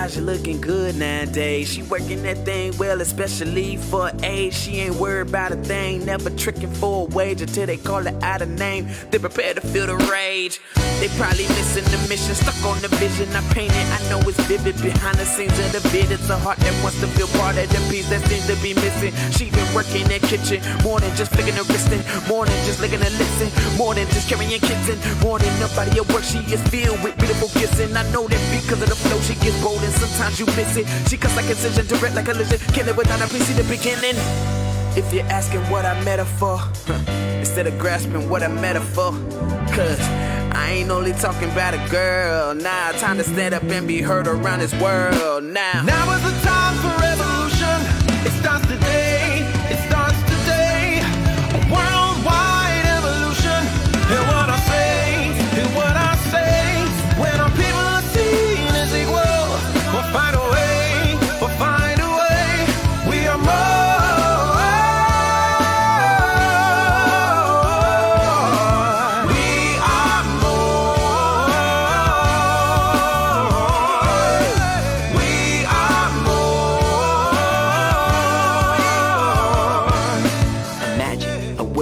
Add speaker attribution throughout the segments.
Speaker 1: she looking good nowadays. She working that thing well, especially for age. She ain't worried about a thing, never tricking for a wage until they call it out of name. They prepare to feel the rage. They probably missing the mission, stuck on the vision I painted. I know it's vivid behind the scenes of the vid. It's a heart that wants to feel part of the piece that seems to be missing. She been working that kitchen, more than just flicking her wristing, more than just licking her lips, more than just carrying kids in, more than nobody at work. She is filled with beautiful gifts, and I know that because of the flow she gets bold, and sometimes you miss it. She cuts like incision, direct like a collision, kill it without a see the beginning. If you're asking what I met her for, instead of grasping what I met her for, cause I ain't only talking about a girl. Now time to stand up and be heard around this world. Now
Speaker 2: is the time for revolution. It starts today. It starts today. A worldwide evolution. Hear what I say. Hear what I say. When our people are seen as equal, we'll find a way. We'll find a way. We are more.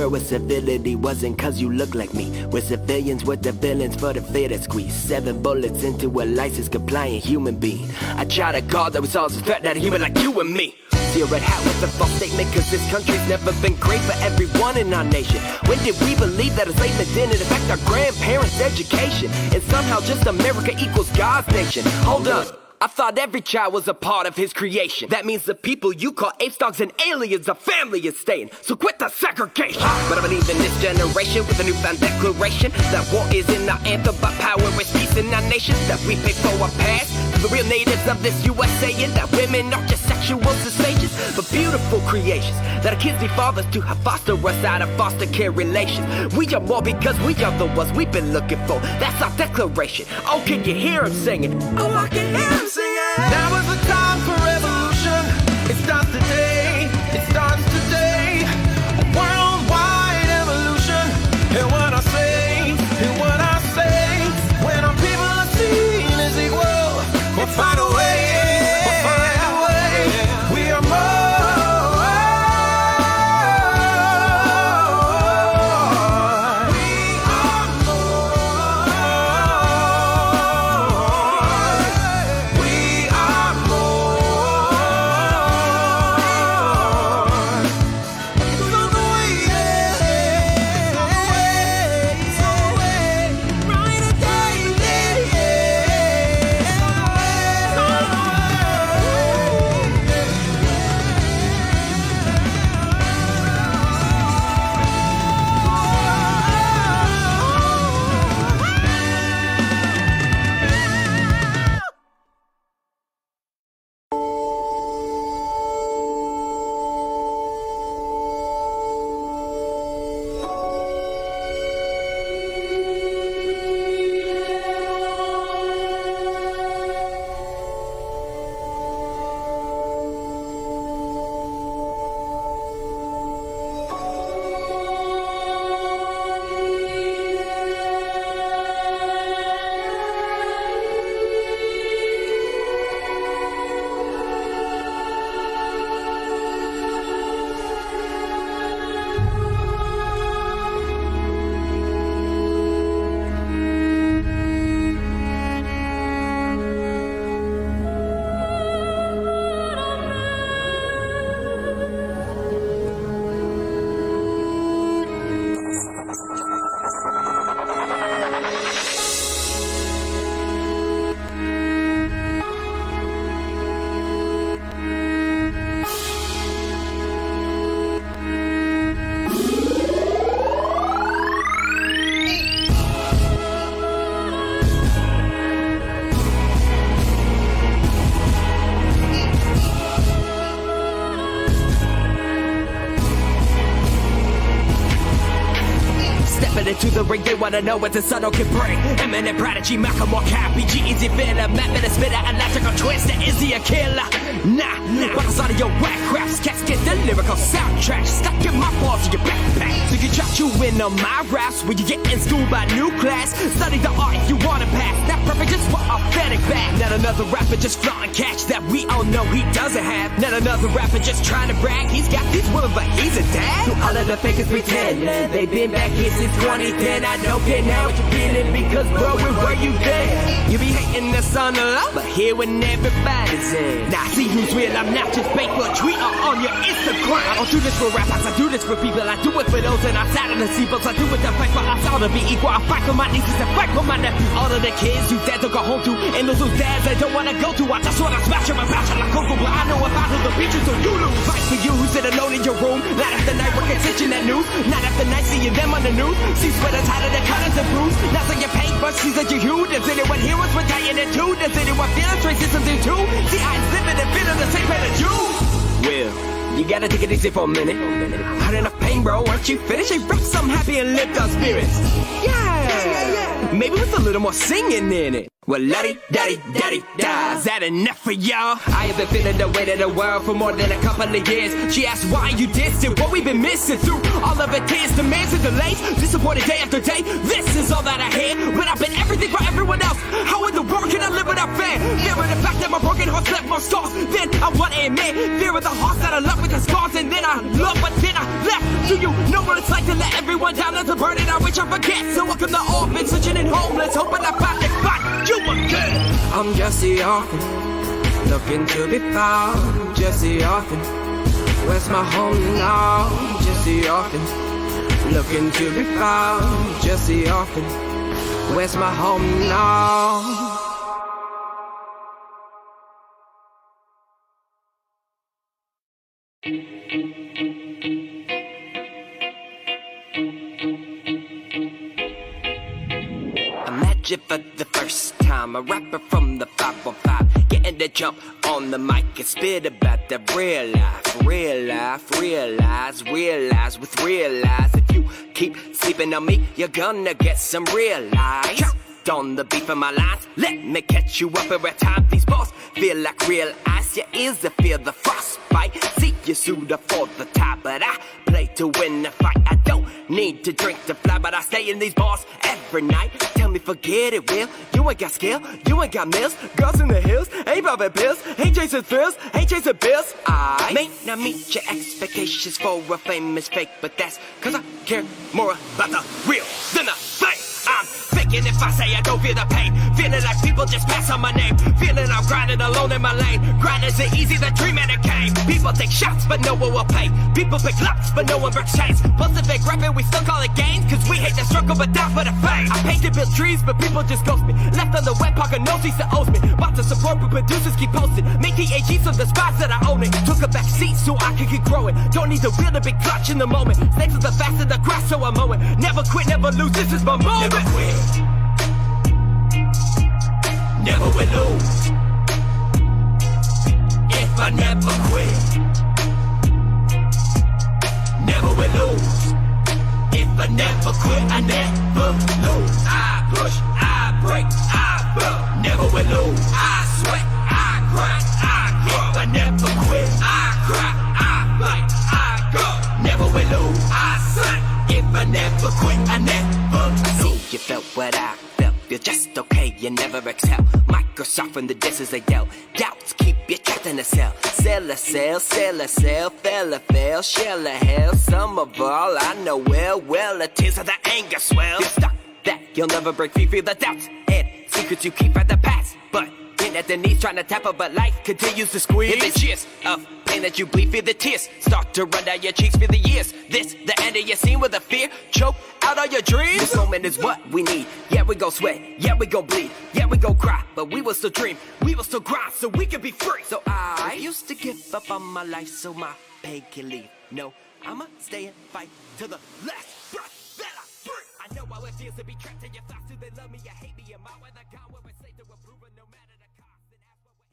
Speaker 3: Where civility wasn't cause you look like me. Where civilians were the villains for the fear that squeeze 7 bullets into a license compliant human being. I try to guard the results of threat that a human like you and me. See a red hat with a false statement, cause this country's never been great for everyone in our nation. When did we believe that enslavement didn't affect our grandparents' education? And somehow just America equals God's nation. Hold up, I thought every child was a part of his creation. That means the people you call apes, dogs, and aliens are family is staying. So quit the segregation. But I believe in this generation with a newfound declaration that war is in our anthem, but power is peace in our nation. That we pay for our past to the real natives of this USA, and that women aren't just sexual cessations, but beautiful creations. That our kids need fathers to have foster us out of foster care relations. We are more because we are the ones we've been looking for. That's our declaration. Oh, can you hear him singing? Oh, I can hear him.
Speaker 2: Now is the time for revolution. It starts today. It starts today. A worldwide evolution. Hear what I say. Hear what I say. When our people are seen as equal, we'll find a way. We'll find a way. We are more.
Speaker 3: To the ring, they wanna know what the sun can bring. Eminent prodigy, Malcolm or BG, easy filler, method and spitter, electrical twister. Is he a killer? Nah. What is all of your whack raps? Cats get the lyrical soundtrack. Stuck in my balls in your backpack. So you try to win on my raps when you get in school by new class. Study the art if you wanna pass. Not perfect, just for authentic back. None of another rapper just flaunting cash that we all know he doesn't have. Not another rapper just trying to brag. He's got these women, but he's a dad. To all of the fakers pretend they've been back here since 2010. I don't care now what you're feeling because, bro, where were you then? You be hating us on the low, but here when everybody's in. Now see who's real, I'm not just fake, but tweet on your Instagram. I don't do this for rappers, I do this for people. I do it for those and outside of the seatbelts. I do it to fight for us all to be equal. I fight for my nieces and fight for my nephews. All of the kids who dads don't go home to, and those whose dads I don't wanna go to. I just wanna smash them and bash them like Coco, but I know about who the beaches, so you lose. Fight for you who sit alone in your room. Night after night working attention that news. Night after night seeing them on the news. See sweaters hotter than colors and bruise. Now so you paint but she's that you huge. Does anyone hear us? We're dying in two. Does anyone feel us? Racism do too. See I exhibit and feel the same pain as you. Well, you gotta take it easy for a minute. Hard enough pain, bro. Once you finish, hey, rap some happy and lift our spirits. Yeah. Maybe with a little more singing in it. Well, la-di-da-di-da-di-da. Is that enough for y'all? I have been feeling the weight of the world for more than a couple of years. She asked why you distant, what we've been missing through all of it is demands and delays. Disappointed day after day, this is all that I hear. When I've been everything for everyone else, how in the world can I live without fear? Fear of the fact that my broken heart left more scars than I want to admit. Fear of the hearts that I love with the scars, and then I love, but then I left. Do you know what it's like to let everyone down as a burden? I wish I forget. So welcome to orphans, searching and homeless, hoping I find the spot. I'm just the orphan, looking to be found. Just the orphan, where's my home now? Just the orphan, looking to be found. Just the orphan, where's my home now? Imagine for the first time, a rapper from the 515, getting the jump on the mic and spit about the real life, realize with realize. If you keep sleeping on me, you're gonna get some real life. Chopped on the beat of my lines, let me catch you up every time. These balls feel like real ice, your ears that feel the frostbite. See you suit up for the top, but I play to win the fight. I don't need to drink to fly, but I stay in these bars every night. Tell me forget it, Will. You ain't got skill, you ain't got mills. Girls in the hills, ain't popping pills, ain't chasing thrills, ain't chasing bills. I may not meet your expectations for a famous fake, but that's cause I care more about the real than the fake. I'm faking if I say I don't feel the pain. Feeling like people just pass on my name. Feeling I'm grinding alone in my lane. Grinding's the easy, the dream and the game. People take shots, but no one will pay. People pick locks, but no one breaks chains. Plus the fake rapping, we still call it gains. Cause we hate the struggle, but down for the fame. I paint to build trees, but people just ghost me. Left on the web, pocket no seats that owes me. About to support, but producers keep posting. Make THG so the spots that I own it. Took a back seat so I could keep growing. Don't need the wheel to be clutch in the moment. Snakes are the fast in the grass, so I'm mowing. Never quit, never lose, this is my moment. Never quit, never will lose. If I never quit, never will lose. If I never quit, I never lose. I push, I break, I build, never will lose. I sweat, I grind, I hit. If I never quit, I cry, I fight, I go, never will lose. I sing, if I never quit, I never lose. I see you felt what I felt. You're just okay, you never exhale. Microsoft from the disses they dealt. Doubts keep you trapped in a cell. Sell a sell, fail a fail, shell a hell. Some of all I know well, the tears of the anger swell. Feel stuck that you'll never break free, feel the doubts and secrets you keep at the past. But in at the knees trying to tap up, but life continues to squeeze. In the cheers of pain that you bleed, feel the tears start to run down your cheeks, feel the years. This, the end of your scene with a fear, choke out all your dreams. This moment is what we need. Yeah, we gon' sweat, yeah, we gon' bleed, yeah, we gon' cry, but we will still dream, we will still grind, so we can be free. So I used to give up on my life so my pain can leave. No, I'ma stay and fight to the last breath that I breathe. I know how it feels to be trapped in your thoughts. Do they love me or hate me? Am I where I gone where it's safe to approve it no matter the cost? And that's what we're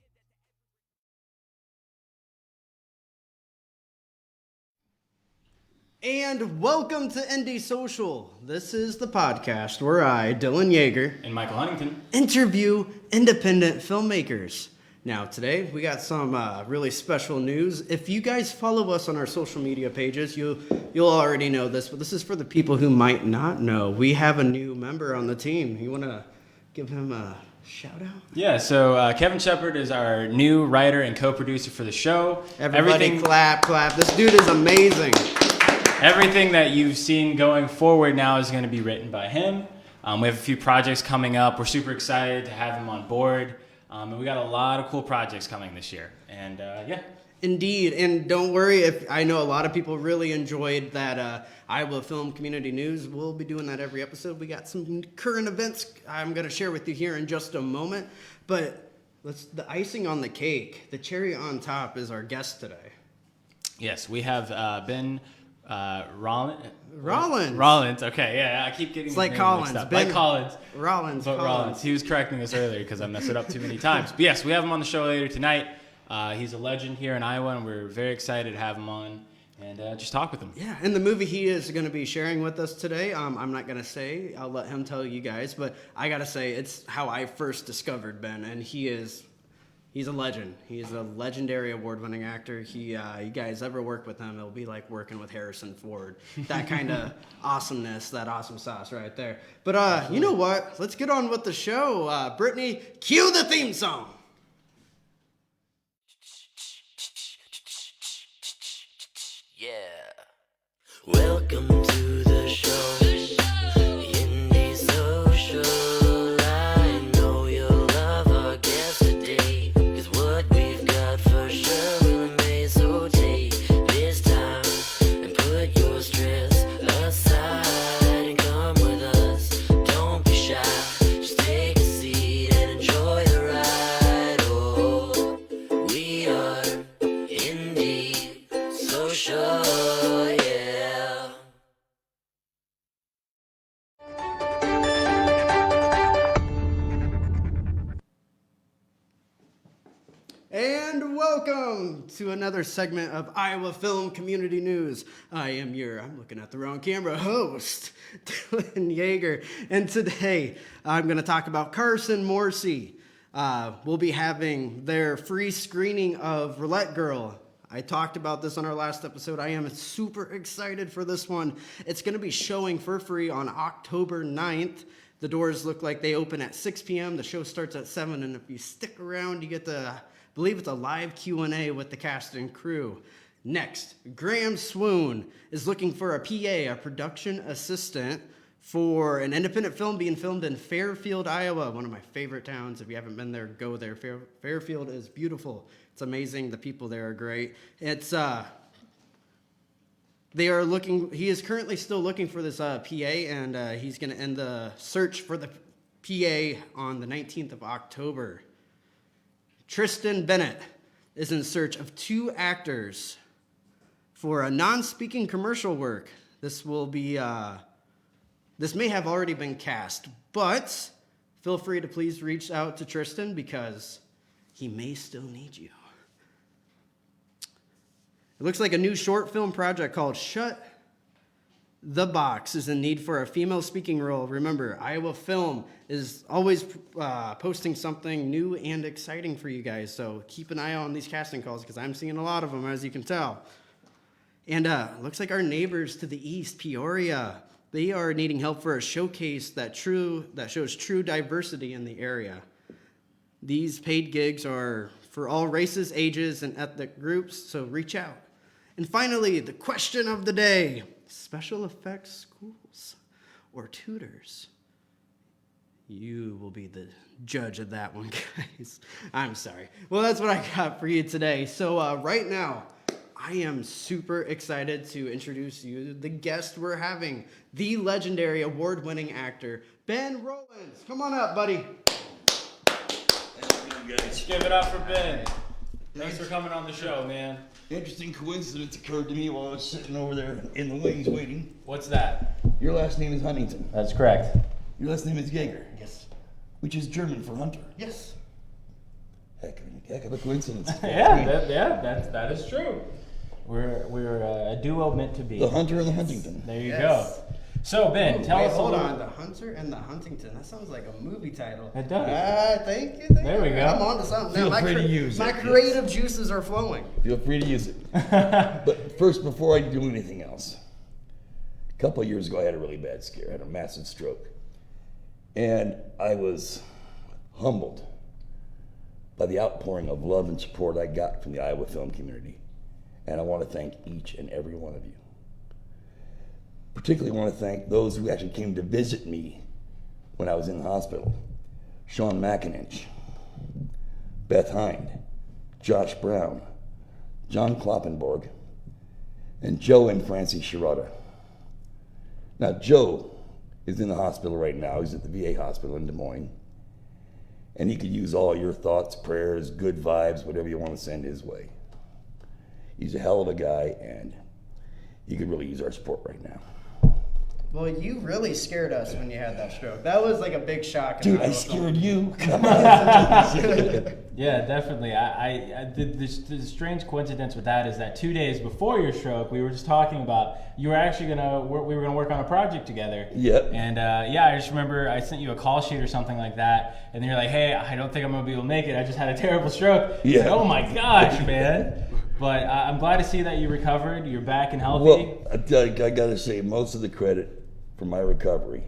Speaker 3: in.
Speaker 4: And welcome to Indie Social. This is the podcast where I, Dylan Yeager,
Speaker 5: and Michael Huntington
Speaker 4: interview independent filmmakers. Now, today we got some really special news. If you guys follow us on our social media pages, you'll already know this, but this is for the people who might not know. We have a new member on the team. You want to give him a shout out?
Speaker 5: Yeah, so Kevin Shepard is our new writer and co-producer for the show.
Speaker 4: Everybody clap. This dude is amazing.
Speaker 5: Everything that you've seen going forward now is going to be written by him. We have a few projects coming up. We're super excited to have him on board. And we got a lot of cool projects coming this year. And yeah.
Speaker 4: Indeed, and don't worry if I know a lot of people really enjoyed that Iowa Film Community News. We'll be doing that every episode. We got some current events I'm going to share with you here in just a moment. But the icing on the cake, the cherry on top, is our guest today.
Speaker 5: Yes, we have Ben Rollins.
Speaker 4: Rollins.
Speaker 5: Okay, yeah, I keep getting
Speaker 4: it's
Speaker 5: his
Speaker 4: like
Speaker 5: name
Speaker 4: Collins.
Speaker 5: mixed up.
Speaker 4: Ben
Speaker 5: Like Collins.
Speaker 4: Rollins.
Speaker 5: He was correcting us earlier because I messed it up too many times. But yes, we have him on the show later tonight. He's a legend here in Iowa, and we're very excited to have him on and just talk with him.
Speaker 4: Yeah, and the movie he is going to be sharing with us today, I'm not going to say. I'll let him tell you guys, but I got to say it's how I first discovered Ben, and he's a legend. He's a legendary award-winning actor. You guys ever work with him, it'll be like working with Harrison Ford. That kind of awesomeness, that awesome sauce right there. But you know what? Let's get on with the show. Brittany, cue the theme song.
Speaker 3: Welcome to the show, Indie Social. I know you'll love our guest today, 'cause what we've got for sure will amaze. So take this time and put your stress aside and come with us. Don't be shy, just take a seat and enjoy the ride. Oh, we are Indie Social.
Speaker 4: And welcome to another segment of Iowa Film Community News. I'm looking at the wrong camera, host, Dylan Yeager. And today, I'm going to talk about Carson Morrissey. We'll be having their free screening of Roulette Girl. I talked about this on our last episode. I am super excited for this one. It's going to be showing for free on October 9th. The doors look like they open at 6 p.m. The show starts at 7, and if you stick around, you get to... I believe it's a live Q&A with the cast and crew. Next, Graham Swoon is looking for a PA, a production assistant, for an independent film being filmed in Fairfield, Iowa, one of my favorite towns. If you haven't been there, go there. Fairfield is beautiful. It's amazing. The people there are great. He is currently still looking for this PA, and he's going to end the search for the PA on the 19th of October. Tristan Bennett is in search of 2 actors for a non-speaking commercial work. This may have already been cast, but feel free to please reach out to Tristan because he may still need you. It looks like a new short film project called Shut the Box is in need for a female-speaking role. Remember, Iowa Film is always posting something new and exciting for you guys, so keep an eye on these casting calls because I'm seeing a lot of them, as you can tell. And looks like our neighbors to the east, Peoria, they are needing help for a showcase that shows true diversity in the area. These paid gigs are for all races, ages, and ethnic groups, so reach out. And finally, the question of the day. Special effects schools or tutors? You will be the judge of that one, guys. I'm sorry. Well, that's what I got for you today. So right now, I am super excited to introduce you the guest we're having, the legendary award-winning actor, Ben Rollins. Come on up, buddy.
Speaker 5: Let's give it up for Ben. Thanks for coming on the show, man.
Speaker 6: Interesting coincidence occurred to me while I was sitting over there in the wings waiting.
Speaker 5: What's that?
Speaker 6: Your last name is Huntington.
Speaker 5: That's correct.
Speaker 6: Your last name is Jaeger.
Speaker 4: Yes.
Speaker 6: Which is German for hunter.
Speaker 4: Yes.
Speaker 6: Heck of a coincidence.
Speaker 5: That is true. We're a duo meant to be.
Speaker 6: The Hunter and the Huntington.
Speaker 5: There you go. So Ben, tell us a
Speaker 4: hold
Speaker 5: little.
Speaker 4: on, the Hunter and the Huntington. That sounds like a movie title.
Speaker 5: It does.
Speaker 4: Thank you.
Speaker 5: There we go.
Speaker 4: I'm on to something.
Speaker 6: Feel
Speaker 4: Now,
Speaker 6: free to use
Speaker 4: my
Speaker 6: it,
Speaker 4: creative juices are flowing.
Speaker 6: Feel free to use it. But first, before I do anything else, a couple of years ago I had a really bad scare. I had a massive stroke. And I was humbled by the outpouring of love and support I got from the Iowa film community. And I want to thank each and every one of you. Particularly want to thank those who actually came to visit me when I was in the hospital. Sean McIninch, Beth Hind, Josh Brown, John Kloppenborg, and Joe and Francie Shirota. Now, Joe is in the hospital right now. He's at the VA hospital in Des Moines. And he could use all your thoughts, prayers, good vibes, whatever you want to send his way. He's a hell of a guy, and he could really use our support right now.
Speaker 4: Well, you really scared us when you had that stroke. That was like a big shock.
Speaker 6: Dude, I scared you. Come on.
Speaker 5: Yeah, definitely. I did the strange coincidence with that is that 2 days before your stroke, we were just talking about you were actually we were gonna work on a project together.
Speaker 6: Yep.
Speaker 5: And I just remember I sent you a call sheet or something like that, and then you're like, "Hey, I don't think I'm gonna be able to make it. I just had a terrible stroke."
Speaker 6: Yeah.
Speaker 5: Like, oh my gosh, man. But I'm glad to see that you recovered. You're back and healthy.
Speaker 6: Well, I gotta say, most of the credit for my recovery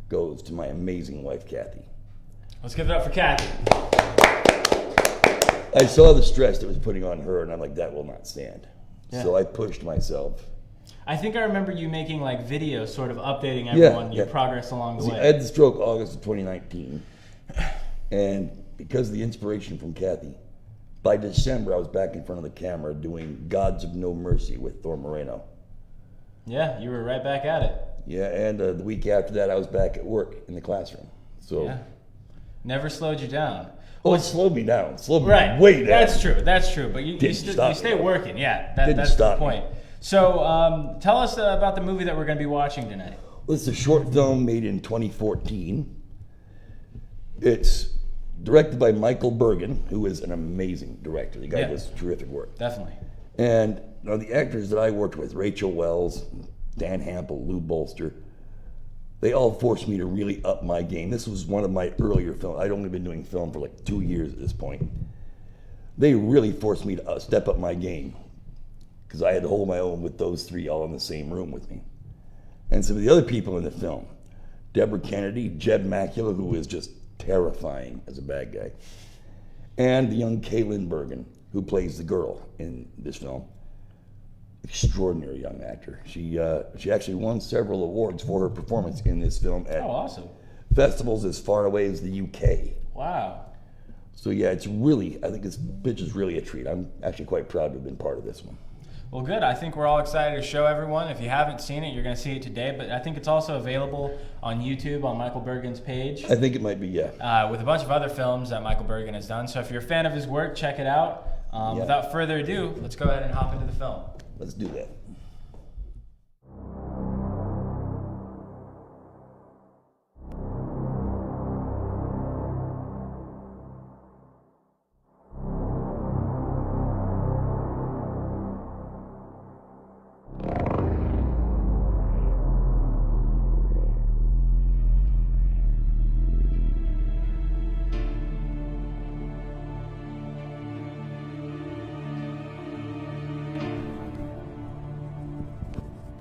Speaker 6: goes to my amazing wife, Kathy.
Speaker 5: Let's give it up for Kathy.
Speaker 6: I saw the stress that was putting on her, and I'm like, that will not stand.
Speaker 5: Yeah.
Speaker 6: So I pushed myself.
Speaker 5: I think I remember you making like videos sort of updating everyone your progress along the
Speaker 6: See,
Speaker 5: way.
Speaker 6: I had the stroke August of 2019, and because of the inspiration from Kathy, by December I was back in front of the camera doing Gods of No Mercy with Thor Moreno.
Speaker 5: Yeah, you were right back at it.
Speaker 6: Yeah, and the week after that I was back at work in the classroom. So
Speaker 5: Yeah. Never slowed you down.
Speaker 6: it slowed me down. Slowed me
Speaker 5: Right.
Speaker 6: way down.
Speaker 5: That's true. But you stay working. Yeah, that's the point. So tell us about the movie that we're going to be watching tonight.
Speaker 6: Well, it's a short film made in 2014. It's directed by Michael Bergen, who is an amazing director. The guy does terrific work.
Speaker 5: Definitely.
Speaker 6: And the actors that I worked with, Rachel Wells, Dan Hampel, Lou Bolster, they all forced me to really up my game. This was one of my earlier films. I'd only been doing film for like 2 years at this point. They really forced me to step up my game because I had to hold my own with those three all in the same room with me. And some of the other people in the film, Deborah Kennedy, Jed Macula, who is just terrifying as a bad guy, and the young Kaylin Bergen, who plays the girl in this film. Extraordinary young actor. She actually won several awards for her performance in this film at
Speaker 5: awesome.
Speaker 6: festivals as far away as the UK.
Speaker 5: Wow.
Speaker 6: So yeah, I think this bitch is really a treat. I'm actually quite proud to have been part of this one.
Speaker 5: Well, good. I think we're all excited to show everyone. If you haven't seen it, you're going to see it today. But I think it's also available on YouTube on Michael Bergen's page.
Speaker 6: I think it might be, yeah.
Speaker 5: With a bunch of other films that Michael Bergen has done. So if you're a fan of his work, check it out. Without further ado, let's go ahead and hop into the film.
Speaker 6: Let's do that.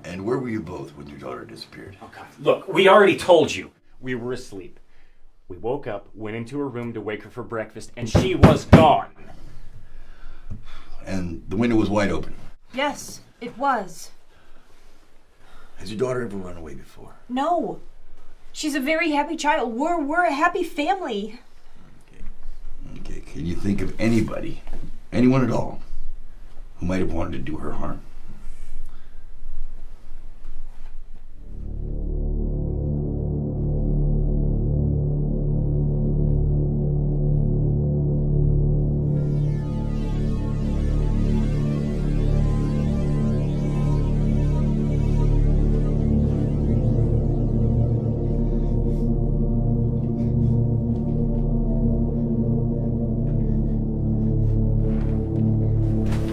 Speaker 6: And where were you both when your daughter disappeared?
Speaker 7: Oh, God. Look, we already told you. We were asleep. We woke up, went into her room to wake her for breakfast, and she was gone.
Speaker 6: And the window was wide open.
Speaker 8: Yes, it was.
Speaker 6: Has your daughter ever run away before?
Speaker 8: No. She's a very happy child. We're a happy family.
Speaker 6: Okay. Can you think of anybody, anyone at all, who might have wanted to do her harm?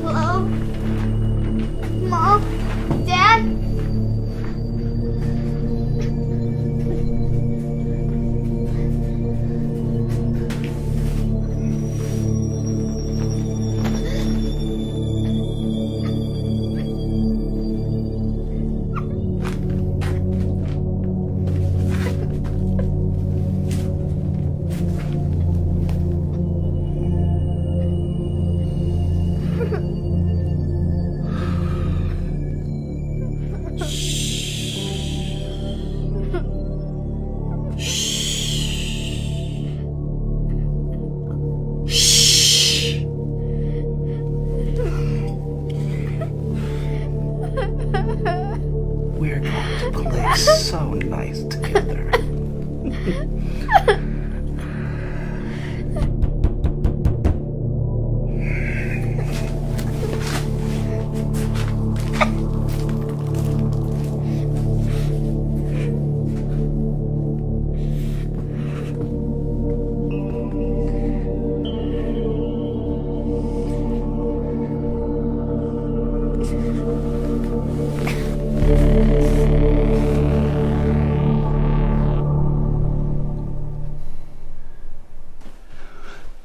Speaker 9: Hello?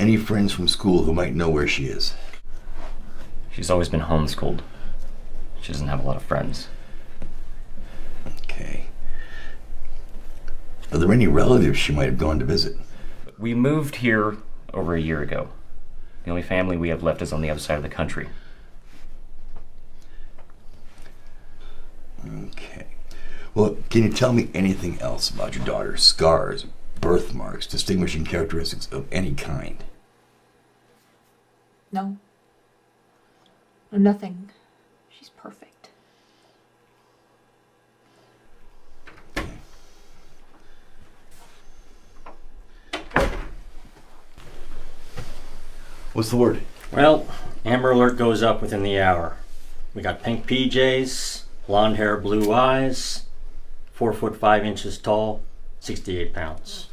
Speaker 6: Any friends from school who might know where she is?
Speaker 7: She's always been homeschooled. She doesn't have a lot of friends.
Speaker 6: Okay. Are there any relatives she might have gone to visit?
Speaker 7: We moved here over a year ago. The only family we have left is on the other side of the country.
Speaker 6: Okay. Well, can you tell me anything else about your daughter? Scars, birthmarks, distinguishing characteristics of any kind?
Speaker 8: No. No, nothing. She's perfect.
Speaker 6: What's the word?
Speaker 9: Well, Amber Alert goes up within the hour. We got pink PJs, blonde hair, blue eyes, 4 foot 5 inches tall, 68 pounds.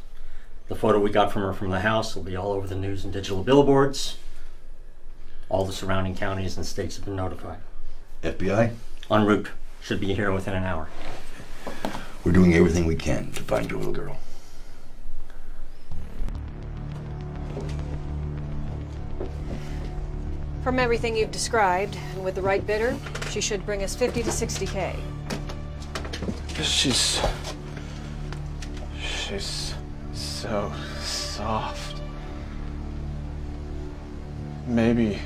Speaker 9: The photo we got from her from the house will be all over the news and digital billboards. All the surrounding counties and states have been notified.
Speaker 6: FBI?
Speaker 9: En route. Should be here within an hour.
Speaker 6: We're doing everything we can to find your little girl.
Speaker 10: From everything you've described, and with the right bidder, she should bring us 50 to 60K.
Speaker 2: She's so soft. Maybe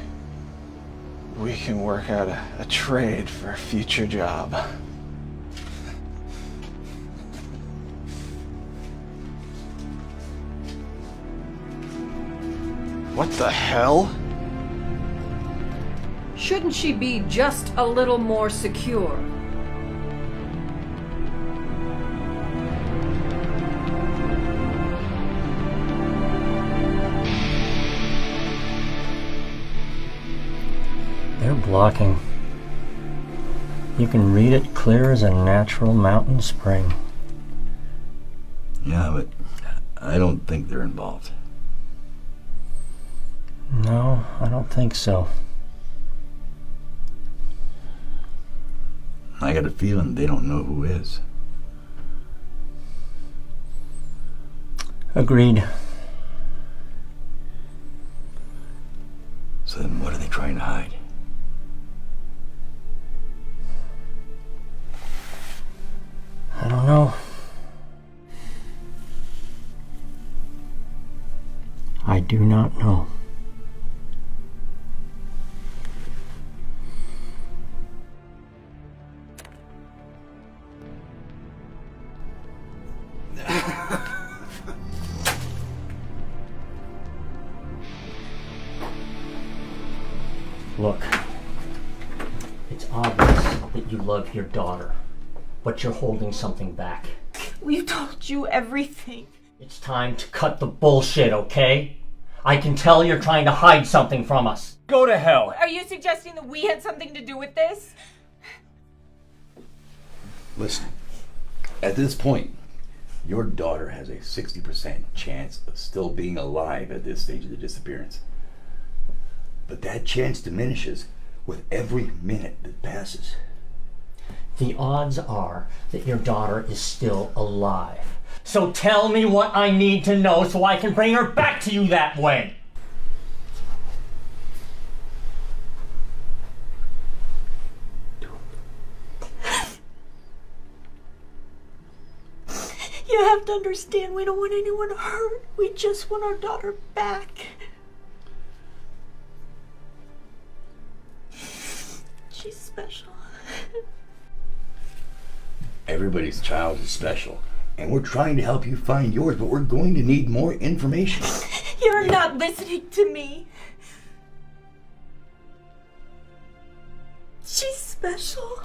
Speaker 2: we can work out a trade for a future job. What the hell?
Speaker 10: Shouldn't she be just a little more secure?
Speaker 9: They're blocking. You can read it clear as a natural mountain spring.
Speaker 6: Yeah, but I don't think they're involved.
Speaker 9: No, I don't think so.
Speaker 6: I got a feeling they don't know who is.
Speaker 9: Agreed.
Speaker 6: So then what are they trying to hide?
Speaker 9: I don't know. I do not know. Look, it's obvious that you love your daughter, but you're holding something back.
Speaker 8: We've told you everything.
Speaker 9: It's time to cut the bullshit, okay? I can tell you're trying to hide something from us. Go to hell.
Speaker 8: Are you suggesting that we had something to do with this?
Speaker 6: Listen, at this point, your daughter has a 60% chance of still being alive at this stage of the disappearance. But that chance diminishes with every minute that passes.
Speaker 9: The odds are that your daughter is still alive. So tell me what I need to know so I can bring her back to you that way.
Speaker 8: You have to understand, we don't want anyone hurt. We just want our daughter back. She's special.
Speaker 6: Everybody's child is special, and we're trying to help you find yours, but we're going to need more information.
Speaker 8: You're not listening to me. She's special.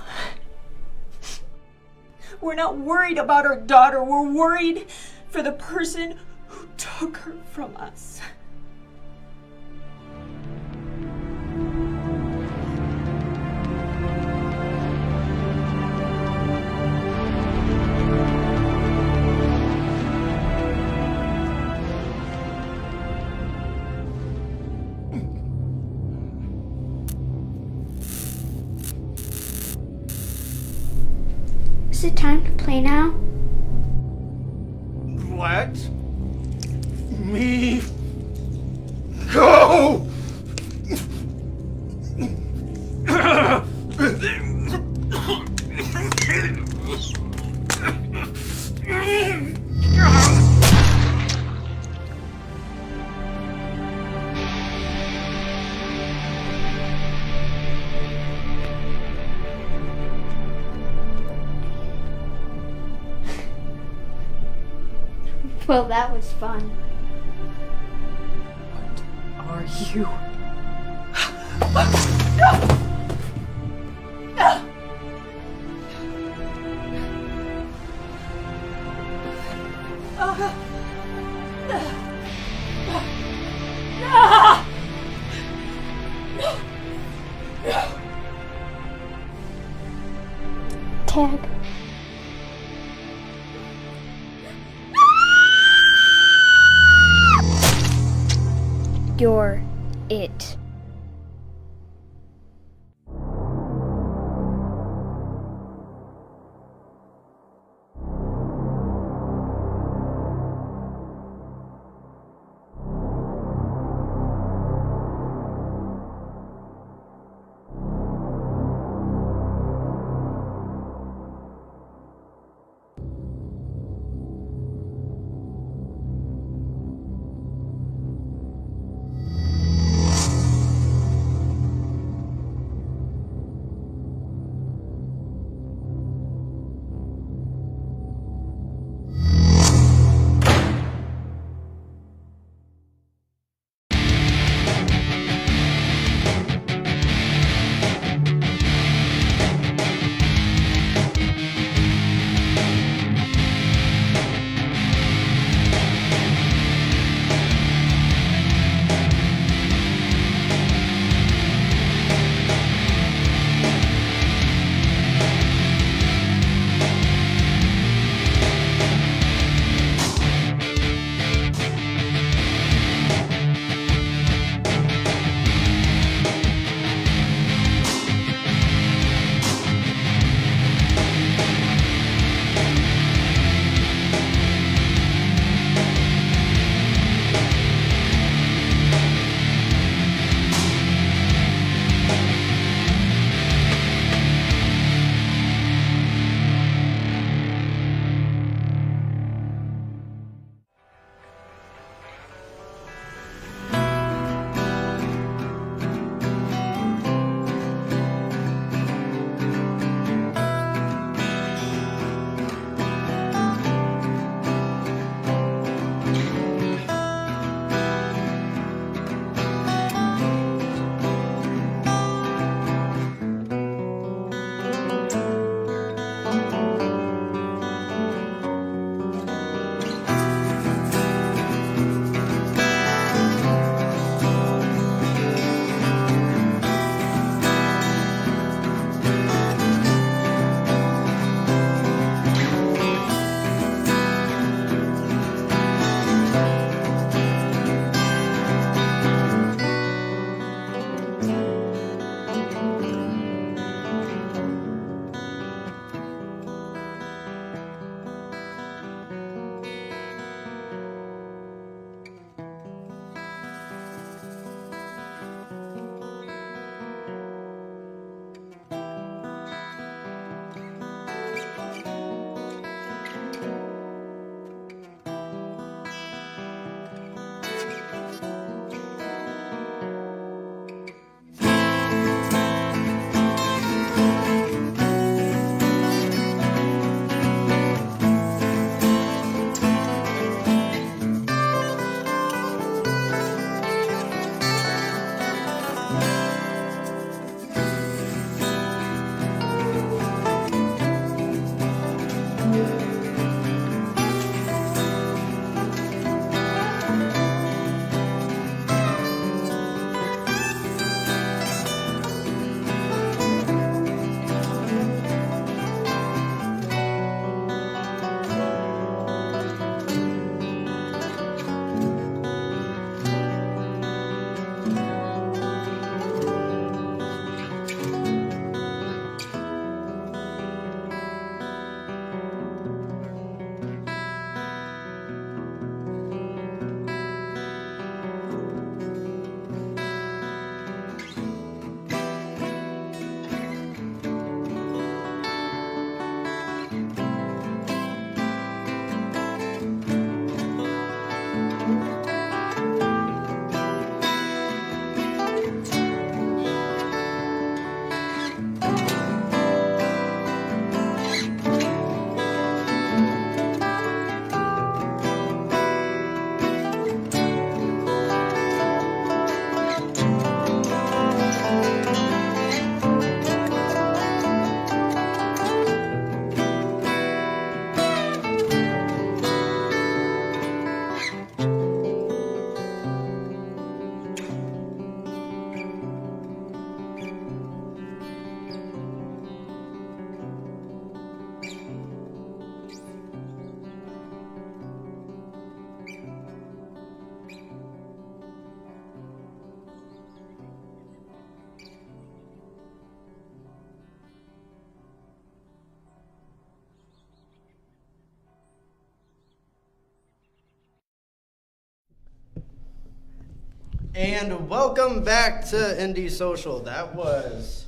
Speaker 8: We're not worried about our daughter. We're worried for the person who took her from us.
Speaker 11: Is it time to play now?
Speaker 2: Let me
Speaker 11: Well, that was fun.
Speaker 8: Are you?
Speaker 11: Tag. You're it.
Speaker 4: And welcome back to Indie Social. That was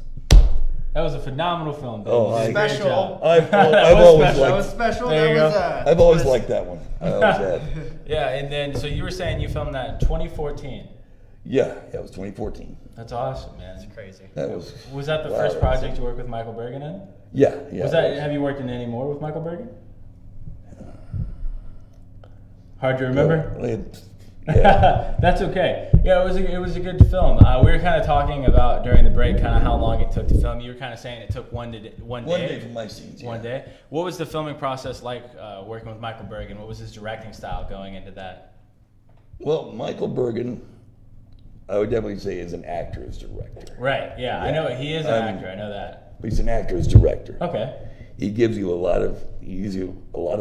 Speaker 5: a phenomenal film. Baby.
Speaker 6: Oh,
Speaker 5: You did a great
Speaker 4: special.
Speaker 5: job.
Speaker 6: I've always
Speaker 4: that was
Speaker 6: liked.
Speaker 4: special.
Speaker 5: There you
Speaker 4: That
Speaker 5: go.
Speaker 4: was
Speaker 6: I've always liked that one. I always have.
Speaker 5: Yeah, and then so you were saying you filmed that in 2014.
Speaker 6: Yeah, it was 2014.
Speaker 5: That's awesome, man.
Speaker 4: That's crazy.
Speaker 6: That was.
Speaker 5: Was that the
Speaker 6: Wow,
Speaker 5: first
Speaker 6: that's-
Speaker 5: project you worked with Michael Bergen in?
Speaker 6: Yeah.
Speaker 5: Was that? Have you worked in any more with Michael Bergen? Hard to remember.
Speaker 6: Yeah.
Speaker 5: That's okay. Yeah, it was a good film. We were kind of talking about during the break kind of how long it took to film. You were kind of saying it took one day.
Speaker 6: One day for my scenes.
Speaker 5: One day. What was the filming process like working with Michael Bergen? What was his directing style going into that?
Speaker 6: Well, Michael Bergen, I would definitely say is an actor as director.
Speaker 5: Right. Yeah, I know he is an actor. I know that.
Speaker 6: But he's an actor as director.
Speaker 5: Okay.
Speaker 6: He gives you a lot of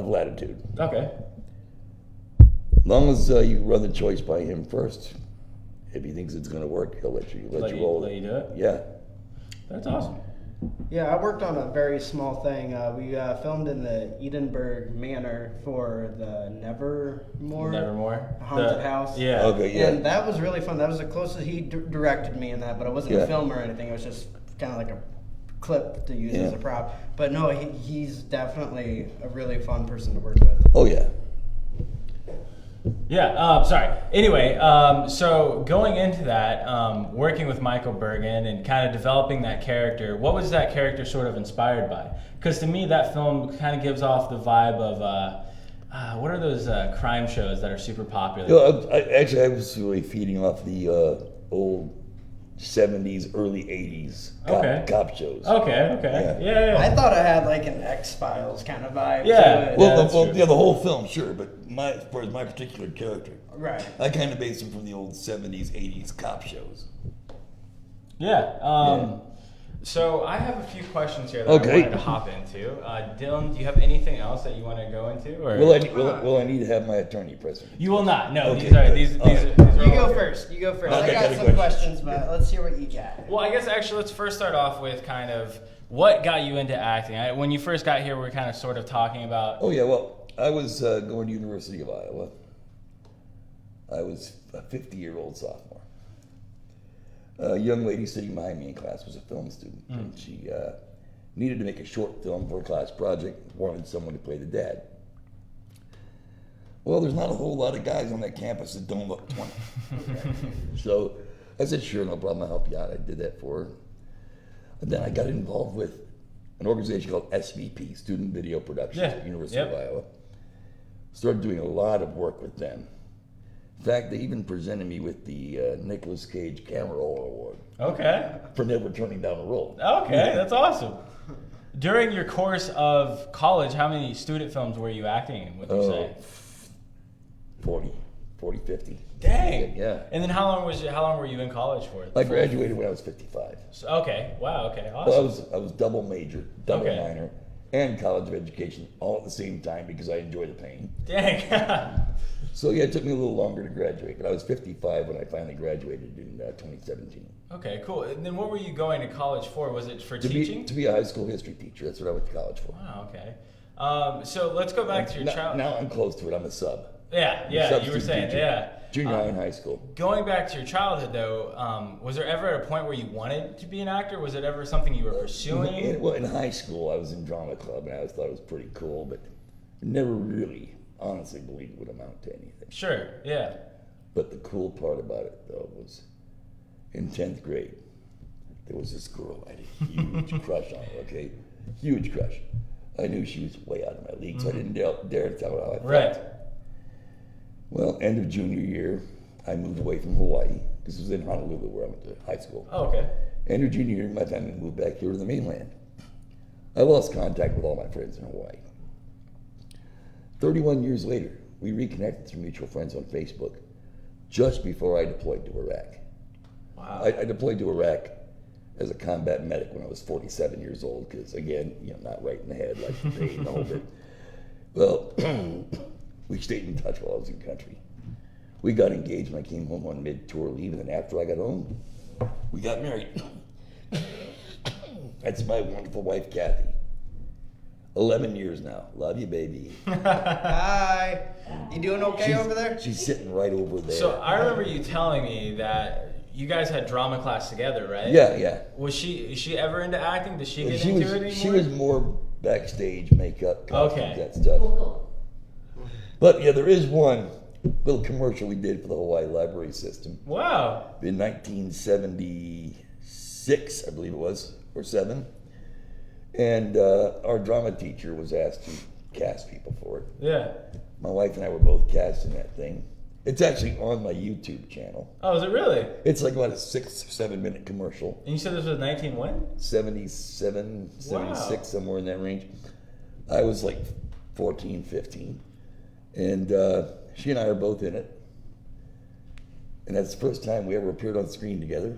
Speaker 6: latitude.
Speaker 5: Okay.
Speaker 6: As long as you run the choice by him first, if he thinks it's going to work, he'll let you roll.
Speaker 5: Let you do it.
Speaker 6: Yeah.
Speaker 5: That's awesome.
Speaker 4: Yeah, I worked on a very small thing. We filmed in the Edinburgh Manor for the Nevermore haunted house.
Speaker 5: Yeah.
Speaker 6: Okay. Yeah.
Speaker 4: And that was really fun. That was the closest he directed me in that, but it wasn't a film or anything. It was just kind of like a clip to use as a prop. But no, he's definitely a really fun person to work with.
Speaker 6: Oh yeah.
Speaker 5: Yeah, sorry. Anyway, so going into that, working with Michael Bergen and kind of developing that character, what was that character sort of inspired by? Because to me, that film kind of gives off the vibe of, what are those crime shows that are super popular?
Speaker 6: I was really feeding off the old 70s, early 80s cop shows.
Speaker 5: Okay. Yeah.
Speaker 4: I thought I had like an X-Files kind of vibe
Speaker 5: Yeah.
Speaker 4: to it.
Speaker 6: The whole film, sure, but as far as my particular character,
Speaker 4: Right.
Speaker 6: I kind of based him from the old 70s, 80s cop shows.
Speaker 5: Yeah. So I have a few questions here that I wanted to hop into. Dylan, do you have anything else that you want to go into? Or?
Speaker 6: Will I need to have my attorney present?
Speaker 5: You will not. No.
Speaker 6: Okay,
Speaker 5: These are
Speaker 4: You
Speaker 5: all
Speaker 4: go first. I
Speaker 6: Okay,
Speaker 4: got some questions, but let's hear what you got.
Speaker 5: Well, I guess actually let's first start off with kind of what got you into acting. When you first got here, we were kind of sort of talking about.
Speaker 6: Oh yeah, well, I was going to University of Iowa. I was a 50-year-old sophomore. A young lady sitting behind me in class was a film student, and she needed to make a short film for a class project, wanted someone to play the dad. Well, there's not a whole lot of guys on that campus that don't look 20. So I said, sure, no problem, I'll help you out. I did that for her. And then I got involved with an organization called SVP, Student Video Productions at University of Iowa. Started doing a lot of work with them. In fact, they even presented me with the Nicolas Cage Camera Roll Award.
Speaker 5: Okay.
Speaker 6: For never turning down a role.
Speaker 5: Okay, that's awesome. During your course of college, how many student films were you acting in, would you say?
Speaker 6: 40, 50.
Speaker 5: Dang.
Speaker 6: Yeah.
Speaker 5: And then how long were you in college for?
Speaker 6: I graduated when I was 55.
Speaker 5: So, okay. Wow. Okay. Awesome.
Speaker 6: Well, I was double major, double minor, and college of education all at the same time because I enjoy the pain.
Speaker 5: Dang.
Speaker 6: So yeah, it took me a little longer to graduate, but I was 55 when I finally graduated in 2017.
Speaker 5: Okay, cool. And then what were you going to college for? Was it for teaching?
Speaker 6: To be a high school history teacher. That's what I went to college for.
Speaker 5: Wow. Okay. So let's go back to your childhood.
Speaker 6: Now I'm close to it. I'm a sub.
Speaker 5: Yeah. You were saying,
Speaker 6: Junior high and high school.
Speaker 5: Going back to your childhood, though, was there ever a point where you wanted to be an actor? Was it ever something you were pursuing?
Speaker 6: In high school, I was in drama club, and I always thought it was pretty cool, but never really honestly believed it would amount to anything.
Speaker 5: Sure, yeah.
Speaker 6: But the cool part about it, though, was in 10th grade, there was this girl I had a huge crush on, okay? Huge crush. I knew she was way out of my league, so I didn't dare to tell her how I felt.
Speaker 5: Right.
Speaker 6: Well, end of junior year, I moved away from Hawaii. This was in Honolulu where I went to high school.
Speaker 5: Oh, okay.
Speaker 6: End of junior year, my family moved back here to the mainland. I lost contact with all my friends in Hawaii. 31 years later, we reconnected through mutual friends on Facebook just before I deployed to Iraq.
Speaker 5: Wow.
Speaker 6: I deployed to Iraq as a combat medic when I was 47 years old because, again, not right in the head, like the pain, the whole bit. Well, we stayed in touch while I was in country. We got engaged when I came home on mid-tour leave, and then after I got home, we got married. That's my wonderful wife, Kathy. 11 years now. Love you, baby.
Speaker 4: Hi. You doing okay over there?
Speaker 6: She's sitting right over there.
Speaker 5: So I remember you telling me that you guys had drama class together, right?
Speaker 6: Yeah, yeah.
Speaker 5: Is she ever into acting? Does she get into it anymore?
Speaker 6: She was more backstage, makeup, costumes,
Speaker 5: Okay.
Speaker 6: that stuff. But yeah, there is one little commercial we did for the Hawaii Library System.
Speaker 5: Wow.
Speaker 6: In 1976, I believe it was, or 7. And our drama teacher was asked to cast people for it.
Speaker 5: Yeah.
Speaker 6: My wife and I were both cast in that thing. It's actually on my YouTube channel.
Speaker 5: Oh, is it really?
Speaker 6: It's like about a 6 or 7 minute commercial.
Speaker 5: And you said this was 19 when?
Speaker 6: 77, 76, somewhere in that range. I was like 14, 15. And she and I are both in it. And that's the first time we ever appeared on screen together.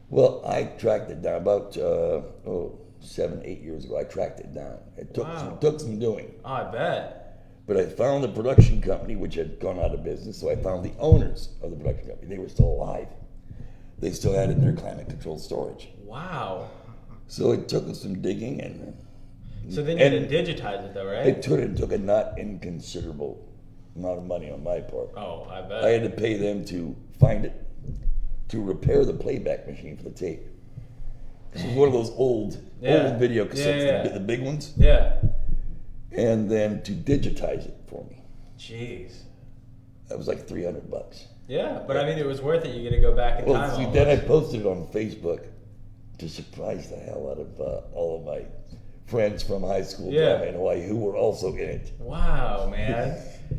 Speaker 6: Well, I tracked it down about 7, 8 years ago. I tracked it down. It took some doing.
Speaker 5: Oh, I bet.
Speaker 6: But I found the production company, which had gone out of business, so I found the owners of the production company. They were still alive. They still had it in their climate-controlled storage.
Speaker 5: Wow.
Speaker 6: So it took us some digging, and
Speaker 5: So then you didn't digitize it, though, right?
Speaker 6: it took a not inconsiderable amount of money on my part.
Speaker 5: Oh, I bet.
Speaker 6: I had to pay them to find it, to repair the playback machine for the tape. This was one of those old video cassettes, the big ones.
Speaker 5: Yeah.
Speaker 6: And then to digitize it for me.
Speaker 5: Jeez.
Speaker 6: That was like $300.
Speaker 5: Yeah, but I mean, it was worth it. You get to go back in time.
Speaker 6: Well, see, then I posted it on Facebook to surprise the hell out of all of my friends from high school drama in Hawaii who were also in it.
Speaker 5: Wow, man.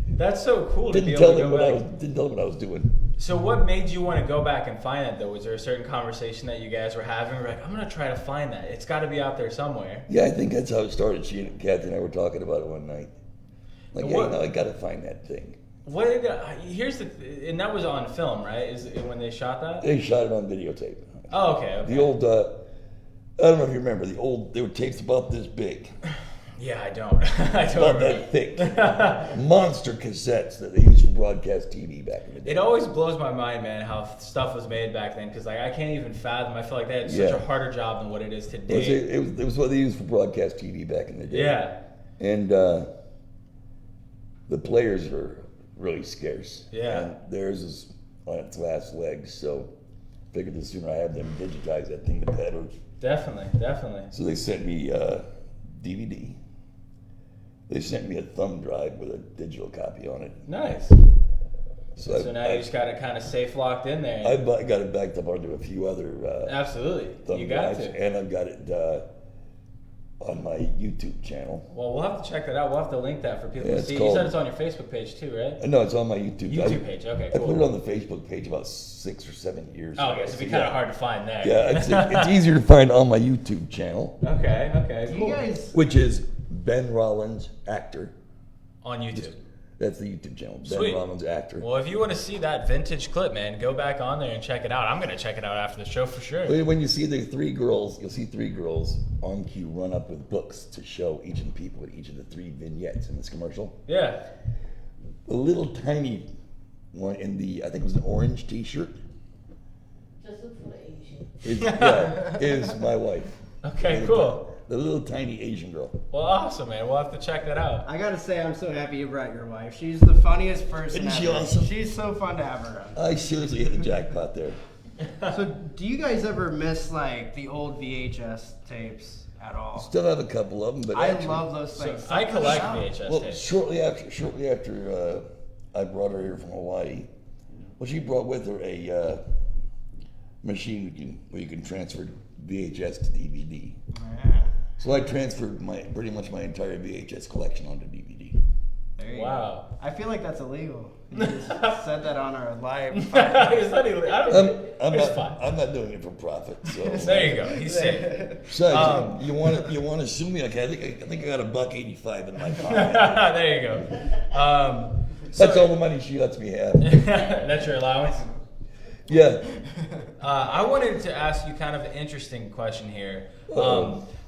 Speaker 5: That's so cool to be
Speaker 6: Didn't
Speaker 5: able
Speaker 6: tell
Speaker 5: to
Speaker 6: them
Speaker 5: go back.
Speaker 6: didn't tell them what I was doing.
Speaker 5: So what made you want to go back and find that, though? Was there a certain conversation that you guys were having? We're like, I'm going to try to find that. It's got to be out there somewhere.
Speaker 6: Yeah, I think that's how it started. She and Kathy and I were talking about it one night. Like, hey, I got to find that thing.
Speaker 5: What? And that was on film, right? Is it when they shot that?
Speaker 6: They shot it on videotape.
Speaker 5: Oh, okay.
Speaker 6: The old, I don't know if you remember, they were tapes about this big.
Speaker 5: Yeah, I don't. I don't
Speaker 6: About
Speaker 5: remember.
Speaker 6: that thick. Monster cassettes that they used for broadcast TV back in the day.
Speaker 5: It always blows my mind, man, how stuff was made back then. Because I can't even fathom. I feel like they had such a harder job than what it is today.
Speaker 6: It was what they used for broadcast TV back in the day.
Speaker 5: Yeah.
Speaker 6: And the players were really scarce.
Speaker 5: Yeah.
Speaker 6: And theirs is on its last legs, so figured the sooner I had them digitize that thing, the better.
Speaker 5: Definitely.
Speaker 6: So they sent me DVD. They sent me a thumb drive with a digital copy on it.
Speaker 5: Nice.
Speaker 6: So
Speaker 5: now you just got it kind of safe locked in there.
Speaker 6: I got it backed up onto a few other
Speaker 5: Absolutely.
Speaker 6: thumb
Speaker 5: You got
Speaker 6: drives,
Speaker 5: to.
Speaker 6: and I've got it on my YouTube channel.
Speaker 5: Well, we'll have to check that out. We'll have to link that for people
Speaker 6: Yeah,
Speaker 5: to
Speaker 6: it's
Speaker 5: see.
Speaker 6: called-
Speaker 5: You said it's on your Facebook page too, right?
Speaker 6: No, it's on my YouTube.
Speaker 5: Page. Okay,
Speaker 6: I
Speaker 5: cool.
Speaker 6: put it on the Facebook page about 6 or 7 years ago.
Speaker 5: Oh, okay, so it'd be kind of hard to find there.
Speaker 6: Yeah, it's easier to find on my YouTube channel.
Speaker 5: Okay, cool.
Speaker 4: You guys,
Speaker 6: Which is Ben Rollins Actor.
Speaker 5: On YouTube.
Speaker 6: That's the YouTube channel.
Speaker 5: Sweet.
Speaker 6: Ben Rollins Actor.
Speaker 5: Well, if you want to see that vintage clip, man, go back on there and check it out. I'm going to check it out after the show for sure.
Speaker 6: When you see the 3 girls, you'll see 3 girls on cue run up with books to show each of the people with each of the 3 vignettes in this commercial.
Speaker 5: Yeah.
Speaker 6: The little tiny one in the, I think it was an orange t-shirt.
Speaker 12: Just look for the Asian.
Speaker 6: Is my wife.
Speaker 5: Okay, cool.
Speaker 6: The little tiny Asian girl.
Speaker 5: Well, awesome, man. We'll have to check that out.
Speaker 4: I gotta say, I'm so happy you brought your wife. She's the funniest person
Speaker 6: Isn't she
Speaker 4: ever.
Speaker 6: awesome?
Speaker 4: She's so fun to have around.
Speaker 6: I seriously hit the jackpot there.
Speaker 4: So, do you guys ever miss like the old VHS tapes at all?
Speaker 6: Still have a couple of them, but
Speaker 4: I
Speaker 6: actually,
Speaker 4: love those
Speaker 5: So
Speaker 4: things.
Speaker 5: I collect VHS
Speaker 6: well,
Speaker 5: tapes.
Speaker 6: shortly after I brought her here from Hawaii, well, she brought with her a machine where you can transfer VHS to DVD.
Speaker 4: Yeah.
Speaker 6: So I transferred pretty much my entire VHS collection onto DVD.
Speaker 4: There you
Speaker 5: Wow.
Speaker 4: go. I feel like that's illegal. You just said that on our live.
Speaker 5: Is that illegal? I don't it's fine.
Speaker 6: I'm not doing it for profit. So
Speaker 5: There you go. He's safe.
Speaker 6: So you want to sue me? Okay, I think I got $1.85 in my pocket.
Speaker 5: There you go.
Speaker 6: That's all the money she lets me have.
Speaker 5: That's your allowance?
Speaker 6: Yeah.
Speaker 5: I wanted to ask you kind of an interesting question here.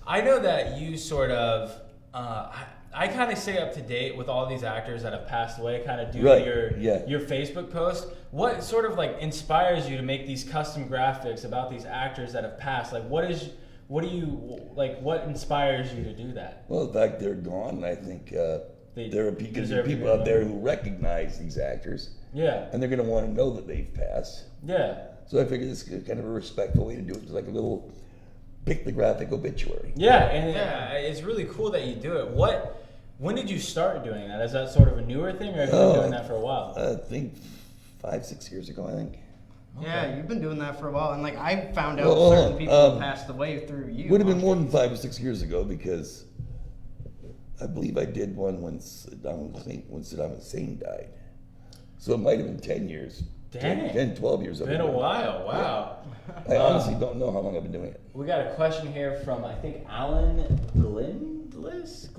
Speaker 5: I know that you sort of, I kind of stay up to date with all these actors that have passed away, kind of do your Facebook post. What sort of like inspires you to make these custom graphics about these actors that have passed? Like what is What do you like? What inspires you to do that?
Speaker 6: Well, the fact they're gone, I think there are people out there who recognize these actors.
Speaker 5: Yeah.
Speaker 6: And they're going to want to know that they've passed.
Speaker 5: Yeah.
Speaker 6: So I figured this is kind of a respectful way to do it. It's like a little pictographic obituary.
Speaker 5: Yeah, and it's really cool that you do it. When did you start doing that? Is that sort of a newer thing, or have you been doing that for a while?
Speaker 6: I think 5-6 years ago, I think.
Speaker 4: Okay. Yeah, you've been doing that for a while, and like I found out certain people passed away through you.
Speaker 6: Would have been more than 5 or 6 years ago, because I believe I did one when Saddam Hussein died. So it might have been 10 years.
Speaker 5: Dang.
Speaker 6: 10, 12 years.
Speaker 5: Been a while. Wow.
Speaker 6: Yeah. I honestly don't know how long I've been doing it.
Speaker 5: We got a question here from, I think, Alan Glindlis?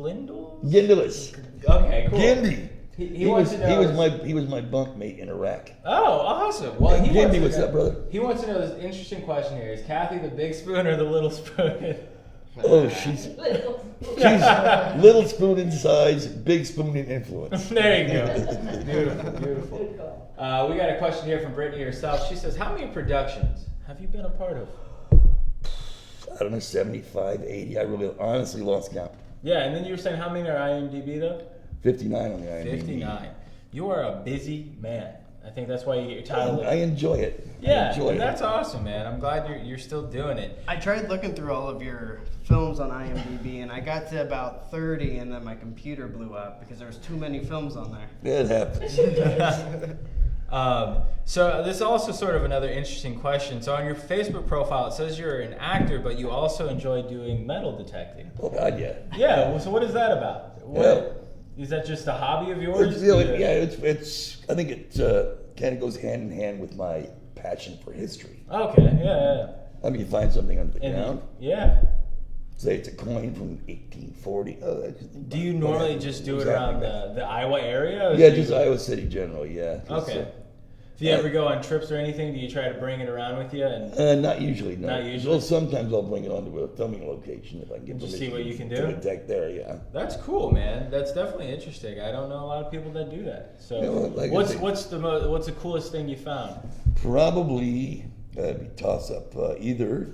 Speaker 5: Okay, cool.
Speaker 6: Gindy.
Speaker 5: He wants to know.
Speaker 6: He was my bunkmate in Iraq.
Speaker 5: Oh, awesome. Well,
Speaker 6: Gindy, what's up, brother?
Speaker 5: He wants to know this interesting question here. Is Kathy the big spoon or the little spoon?
Speaker 6: Oh, she's little spoon in size, big spoon in influence.
Speaker 5: There you go. Beautiful. We got a question here from Brittany herself. She says, how many productions have you been a part of?
Speaker 6: I don't know, 75, 80. I really honestly lost count.
Speaker 5: Yeah, and then you were saying how many are IMDb though?
Speaker 6: 59 on the IMDb.
Speaker 5: 59. You are a busy man. I think that's why you get your title.
Speaker 6: I enjoy it.
Speaker 5: Yeah, that's awesome, man. I'm glad you're still doing it.
Speaker 4: I tried looking through all of your films on IMDb, and I got to about 30, and then my computer blew up because there was too many films on there.
Speaker 6: It happens.
Speaker 5: So this is also sort of another interesting question. So on your Facebook profile, it says you're an actor, but you also enjoy doing metal detecting.
Speaker 6: Oh God, yeah.
Speaker 5: Yeah. Well, so what is that about? Is that just a hobby of yours?
Speaker 6: It's I think it kind of goes hand in hand with my passion for history.
Speaker 5: Okay. Yeah.
Speaker 6: I mean, you find something under the ground.
Speaker 5: Yeah.
Speaker 6: Say it's a coin from 1840.
Speaker 5: Do you normally just do it around the Iowa area?
Speaker 6: Yeah, just Iowa City general, yeah.
Speaker 5: Okay. Do you ever go on trips or anything? Do you try to bring it around with you? And
Speaker 6: not usually, no.
Speaker 5: Not usually?
Speaker 6: Well, sometimes I'll bring it onto a filming location if I can get
Speaker 5: just see what you can do?
Speaker 6: To detect there, yeah.
Speaker 5: That's cool, man. That's definitely interesting. I don't know a lot of people that do that. So, what's the coolest thing you found?
Speaker 6: Probably toss up. Either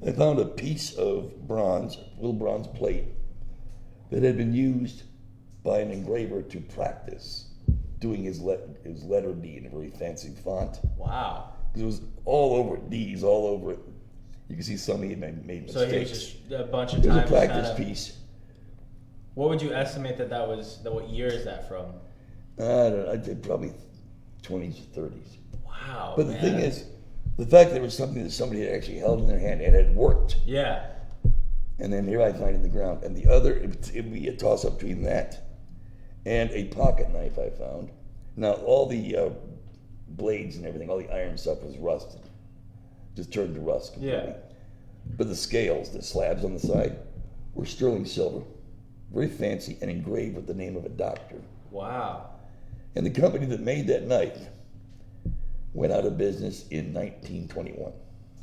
Speaker 6: I found a piece of bronze, little bronze plate, that had been used by an engraver to practice doing his letter D in a very fancy font.
Speaker 5: Wow.
Speaker 6: It was all over it, D's all over it. You can see some he made mistakes.
Speaker 5: So he was just a bunch of
Speaker 6: times. It was a practice piece.
Speaker 5: What would you estimate that was? What year is that from?
Speaker 6: I don't know. I'd say probably 20s, 30s.
Speaker 5: Wow.
Speaker 6: But the thing is, the fact that it was something that somebody had actually held in their hand and had worked.
Speaker 5: Yeah.
Speaker 6: And then here I find it in the ground. And the other, it would be a toss-up between that and a pocket knife I found. Now, all the blades and everything, all the iron stuff was rusted. Just turned to rust completely.
Speaker 5: Yeah.
Speaker 6: But the scales, the slabs on the side, were sterling silver. Very fancy and engraved with the name of a doctor.
Speaker 5: Wow.
Speaker 6: And the company that made that knife went out of business in 1921.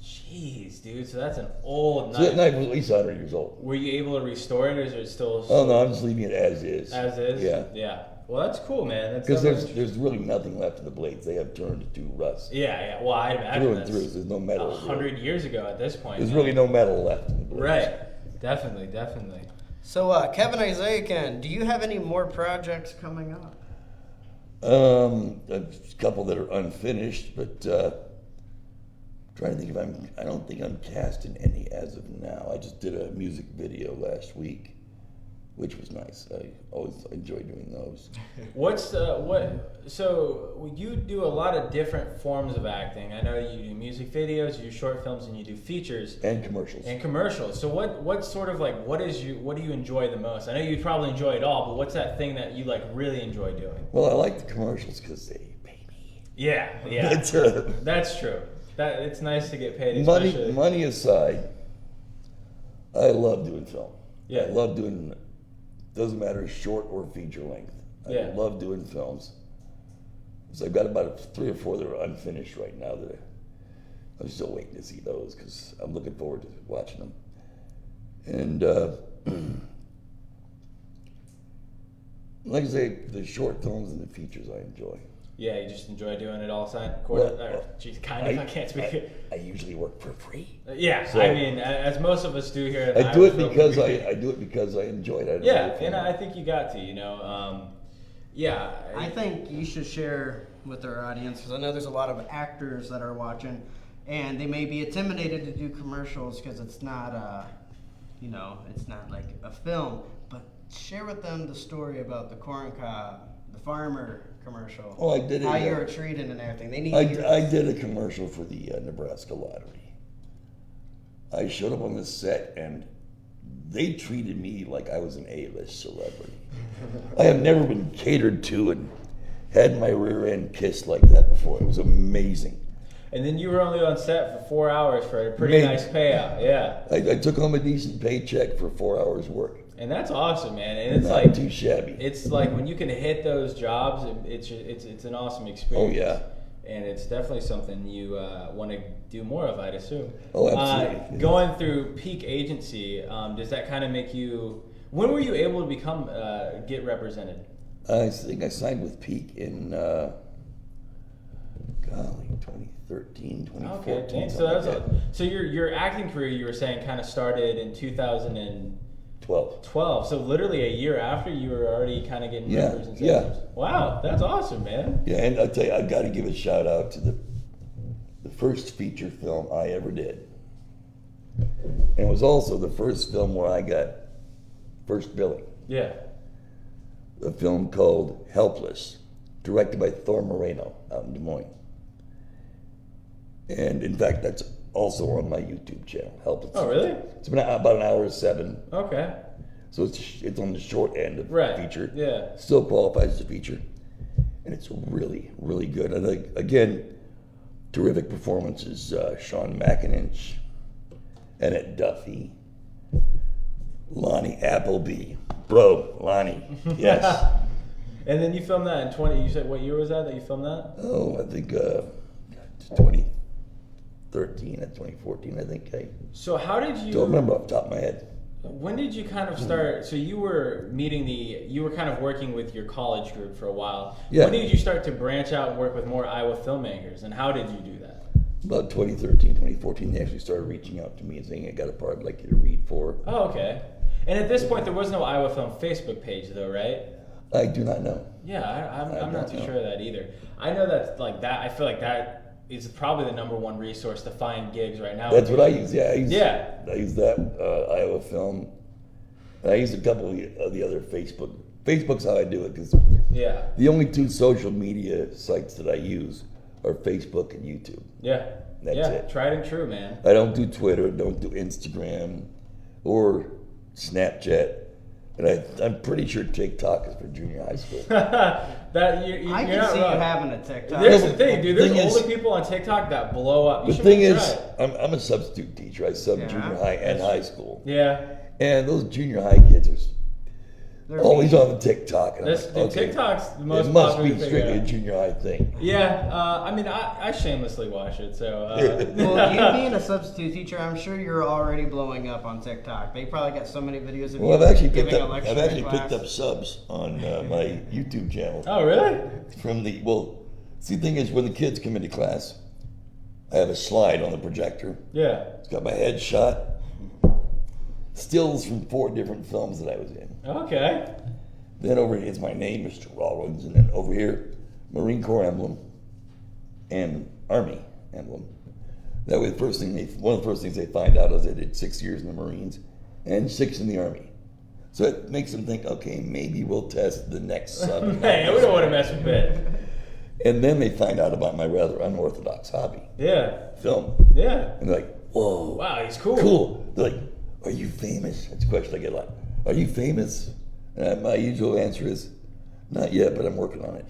Speaker 5: Jeez, dude. So that's an old knife.
Speaker 6: So that knife was at least 100 years old.
Speaker 5: Were you able to restore it, or is it still...
Speaker 6: Oh, no, I'm just leaving it as is.
Speaker 5: As is?
Speaker 6: Yeah.
Speaker 5: Yeah. Well, that's cool, man.
Speaker 6: Because there's really nothing left in the blades. They have turned to rust.
Speaker 5: Yeah. Well, I'd imagine that's
Speaker 6: through. There's no metal.
Speaker 5: 100 years ago at this point.
Speaker 6: There's really no metal left in the blades.
Speaker 5: Right. Definitely.
Speaker 4: So, Kevin Isaiah, do you have any more projects coming up?
Speaker 6: A couple that are unfinished, but trying to think if I don't think I'm cast in any as of now. I just did a music video last week, which was nice. I always enjoy doing those.
Speaker 5: So you do a lot of different forms of acting. I know you do music videos, you do short films, and you do features.
Speaker 6: And commercials. So what sort of what do you enjoy the most? I know you probably enjoy it all, but what's that thing that you really enjoy doing? Well, I like the commercials because they pay me. Yeah. That's true. It's nice to get paid. Money aside, I love doing film. Yeah. I love doing, doesn't matter short or feature length. I love doing films. So I've got about 3 or 4 that are unfinished right now that I'm still waiting to see those because I'm looking forward to watching them. And like I say, the short films and the features I enjoy.
Speaker 5: Yeah, you just enjoy doing it all the time. Geez, I can't speak.
Speaker 6: I usually work for free.
Speaker 5: Yeah,
Speaker 6: So,
Speaker 5: I mean, as most of us do here.
Speaker 6: I do it because I enjoy it.
Speaker 5: I think you got to,
Speaker 4: I think you should share with our audience, because I know there's a lot of actors that are watching, and they may be intimidated to do commercials because it's not it's not like a film. But share with them the story about the corn cob, the farmer commercial.
Speaker 6: Oh, I did it.
Speaker 4: How you were treated and everything. They need.
Speaker 6: I did a commercial for the Nebraska Lottery. I showed up on the set and they treated me like I was an A-list celebrity. I have never been catered to and had my rear end kissed like that before. It was amazing.
Speaker 5: And then you were only on set for 4 hours for a pretty nice payout. Yeah.
Speaker 6: I took home a decent paycheck for 4 hours work.
Speaker 5: And that's awesome, man. And it's
Speaker 6: not too shabby.
Speaker 5: It's like when you can hit those jobs, it's an awesome experience.
Speaker 6: Oh yeah.
Speaker 5: And it's definitely something you want to do more of, I'd assume.
Speaker 6: Oh, absolutely.
Speaker 5: Going through Peak Agency, does that kind of make you? When were you able to become get represented?
Speaker 6: I think I signed with Peak in 2013, 2014.
Speaker 5: Okay, so your acting career, you were saying, kind of started in 2012. So literally a year after, you were already kind of getting representations.
Speaker 6: Yeah.
Speaker 5: Wow, that's awesome, man.
Speaker 6: Yeah, and I'll tell you, I've got to give a shout out to the first feature film I ever did. And it was also the first film where I got first billing.
Speaker 5: Yeah.
Speaker 6: A film called Helpless, directed by Thor Moreno out in Des Moines. And in fact, that's also on my YouTube channel, Helpless.
Speaker 5: Oh, really?
Speaker 6: It's been about an hour 7.
Speaker 5: Okay.
Speaker 6: So it's on the short end of feature.
Speaker 5: Yeah.
Speaker 6: Still qualifies as a feature. And it's really, really good. And again, terrific performances. Sean McIntosh, Annette Duffy, Lonnie Appleby. Bro, Lonnie. Yes.
Speaker 5: And then you filmed that in you said, what year was that you filmed that?
Speaker 6: Oh, I think 2013 and 2014, I think.
Speaker 5: So how did you...
Speaker 6: Don't remember off the top of my head.
Speaker 5: When did you kind of start... So you were you were kind of working with your college group for a while.
Speaker 6: Yeah.
Speaker 5: When did you start to branch out and work with more Iowa filmmakers, and how did you do that?
Speaker 6: About 2013, 2014, they actually started reaching out to me and saying, I got a part I'd like you to read for.
Speaker 5: Oh, okay. And at this point, there was no Iowa Film Facebook page, though, right?
Speaker 6: I do not know.
Speaker 5: Yeah, I'm not too sure of that either. I know that I feel like that is probably the #1 resource to find gigs right now.
Speaker 6: That's what I use. Yeah, I use that Iowa Film. And I use a couple of the other Facebook. Facebook's how I do it because the only 2 social media sites that I use are Facebook and YouTube.
Speaker 5: Yeah,
Speaker 6: that's it.
Speaker 5: Tried and true, man.
Speaker 6: I don't do Twitter, don't do Instagram, or Snapchat. And I'm pretty sure TikTok is for junior high school.
Speaker 4: I can see you having a TikTok.
Speaker 5: There's the thing, dude. There's older people on TikTok that blow up.
Speaker 6: The thing is, I'm a substitute teacher. I sub junior high and high school.
Speaker 5: Yeah.
Speaker 6: And those junior high kids are always on the TikTok. And
Speaker 5: TikTok's the most
Speaker 6: it must
Speaker 5: popular
Speaker 6: be strictly a junior high thing.
Speaker 5: Yeah, I mean, I shamelessly watch it, so...
Speaker 4: Well, you being a substitute teacher, I'm sure you're already blowing up on TikTok. They probably got so many videos of you
Speaker 6: I've actually
Speaker 4: giving
Speaker 6: picked
Speaker 4: a
Speaker 6: up,
Speaker 4: lecture
Speaker 6: I've actually
Speaker 4: in
Speaker 6: picked
Speaker 4: class.
Speaker 6: up subs on my YouTube channel.
Speaker 5: Oh, really?
Speaker 6: See, the thing is, when the kids come into class, I have a slide on the projector.
Speaker 5: Yeah.
Speaker 6: It's got my headshot, stills from 4 different films that I was in.
Speaker 5: Okay.
Speaker 6: Then over here is my name, Mr. Rawlins, and then over here, Marine Corps emblem and Army emblem. That way, one of the first things they find out is I did 6 years in the Marines and 6 in the Army. So it makes them think, okay, maybe we'll test the next sub.
Speaker 5: Hey, we don't want to mess with it.
Speaker 6: And then they find out about my rather unorthodox hobby.
Speaker 5: Yeah.
Speaker 6: Film.
Speaker 5: Yeah.
Speaker 6: And they're like, whoa.
Speaker 5: Wow, he's cool.
Speaker 6: Cool. They're like, are you famous? That's a question I get a lot. Are you famous? And my usual answer is, not yet, but I'm working on it.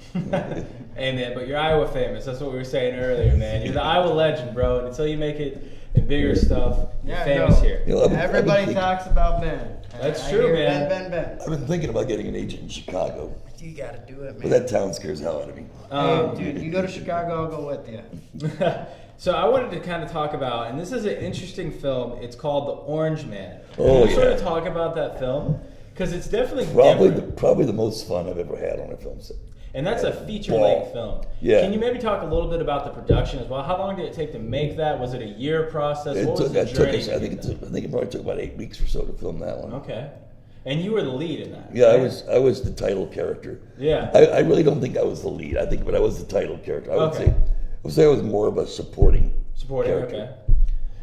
Speaker 5: Hey, man, but you're Iowa famous. That's what we were saying earlier, man. You're the Iowa legend, bro. And until you make it in bigger stuff, you're famous here.
Speaker 4: Everybody talks about Ben.
Speaker 5: That's true, man.
Speaker 4: Ben.
Speaker 6: I've been thinking about getting an agent in Chicago.
Speaker 4: You gotta do it, man.
Speaker 6: But that town scares the hell out of me.
Speaker 4: Hey, dude, you go to Chicago, I'll go with you.
Speaker 5: So I wanted to kind of talk about, and this is an interesting film. It's called The Orange Man.
Speaker 6: Oh,
Speaker 5: Can you sort of talk about that film? Because it's definitely
Speaker 6: probably the most fun I've ever had on a film set.
Speaker 5: And that's a feature-length film.
Speaker 6: Yeah.
Speaker 5: Can you maybe talk a little bit about the production as well? How long did it take to make that? Was it a year process? What was the journey?
Speaker 6: I think it probably took about 8 weeks or so to film that one.
Speaker 5: Okay. And you were the lead in that.
Speaker 6: Yeah,
Speaker 5: right?
Speaker 6: I was the title character.
Speaker 5: Yeah.
Speaker 6: I really don't think I was the lead. I was the title character. I would say I was more of a supporting character.
Speaker 5: Okay.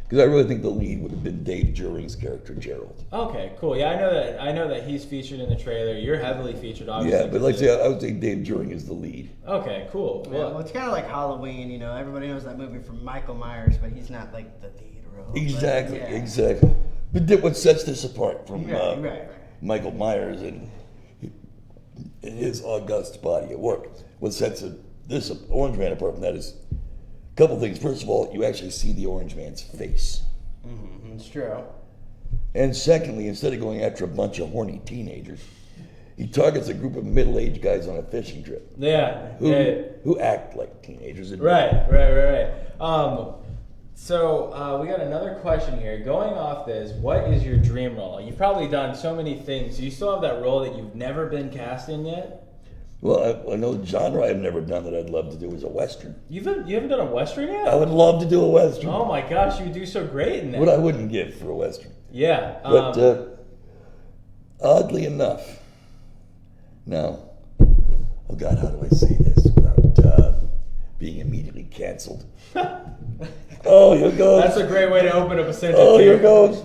Speaker 6: Because I really think the lead would have been Dave Juring's character, Gerald.
Speaker 5: Okay, cool. Yeah, I know that he's featured in the trailer. You're heavily featured, obviously.
Speaker 6: Yeah, but like I say, I would say Dave Juring is the lead.
Speaker 5: Okay, cool.
Speaker 4: Well, it's kind of like Halloween, you know. Everybody knows that movie from Michael Myers, but he's not like the lead role.
Speaker 6: Exactly,
Speaker 4: but,
Speaker 6: exactly. But what sets this apart from
Speaker 4: right.
Speaker 6: Michael Myers and his august body of work, what sets this Orange Man apart from that is a couple things. First of all, you actually see the Orange Man's face.
Speaker 4: Mm-hmm. It's true.
Speaker 6: And secondly, instead of going after a bunch of horny teenagers, he targets a group of middle-aged guys on a fishing trip.
Speaker 5: Yeah.
Speaker 6: Who act like teenagers.
Speaker 5: Right. So we got another question here. Going off this, what is your dream role? You've probably done so many things. Do you still have that role that you've never been cast in yet?
Speaker 6: Well, I know the genre I've never done that I'd love to do is a Western.
Speaker 5: You haven't done a Western yet?
Speaker 6: I would love to do a Western.
Speaker 5: Oh my gosh, you would do so great in that.
Speaker 6: What I wouldn't give for a Western.
Speaker 5: Yeah.
Speaker 6: But oddly enough, now, oh God, how do I say this without being immediately canceled? Oh, here goes.
Speaker 5: That's a great way to open up a sentence.
Speaker 6: Oh, here goes.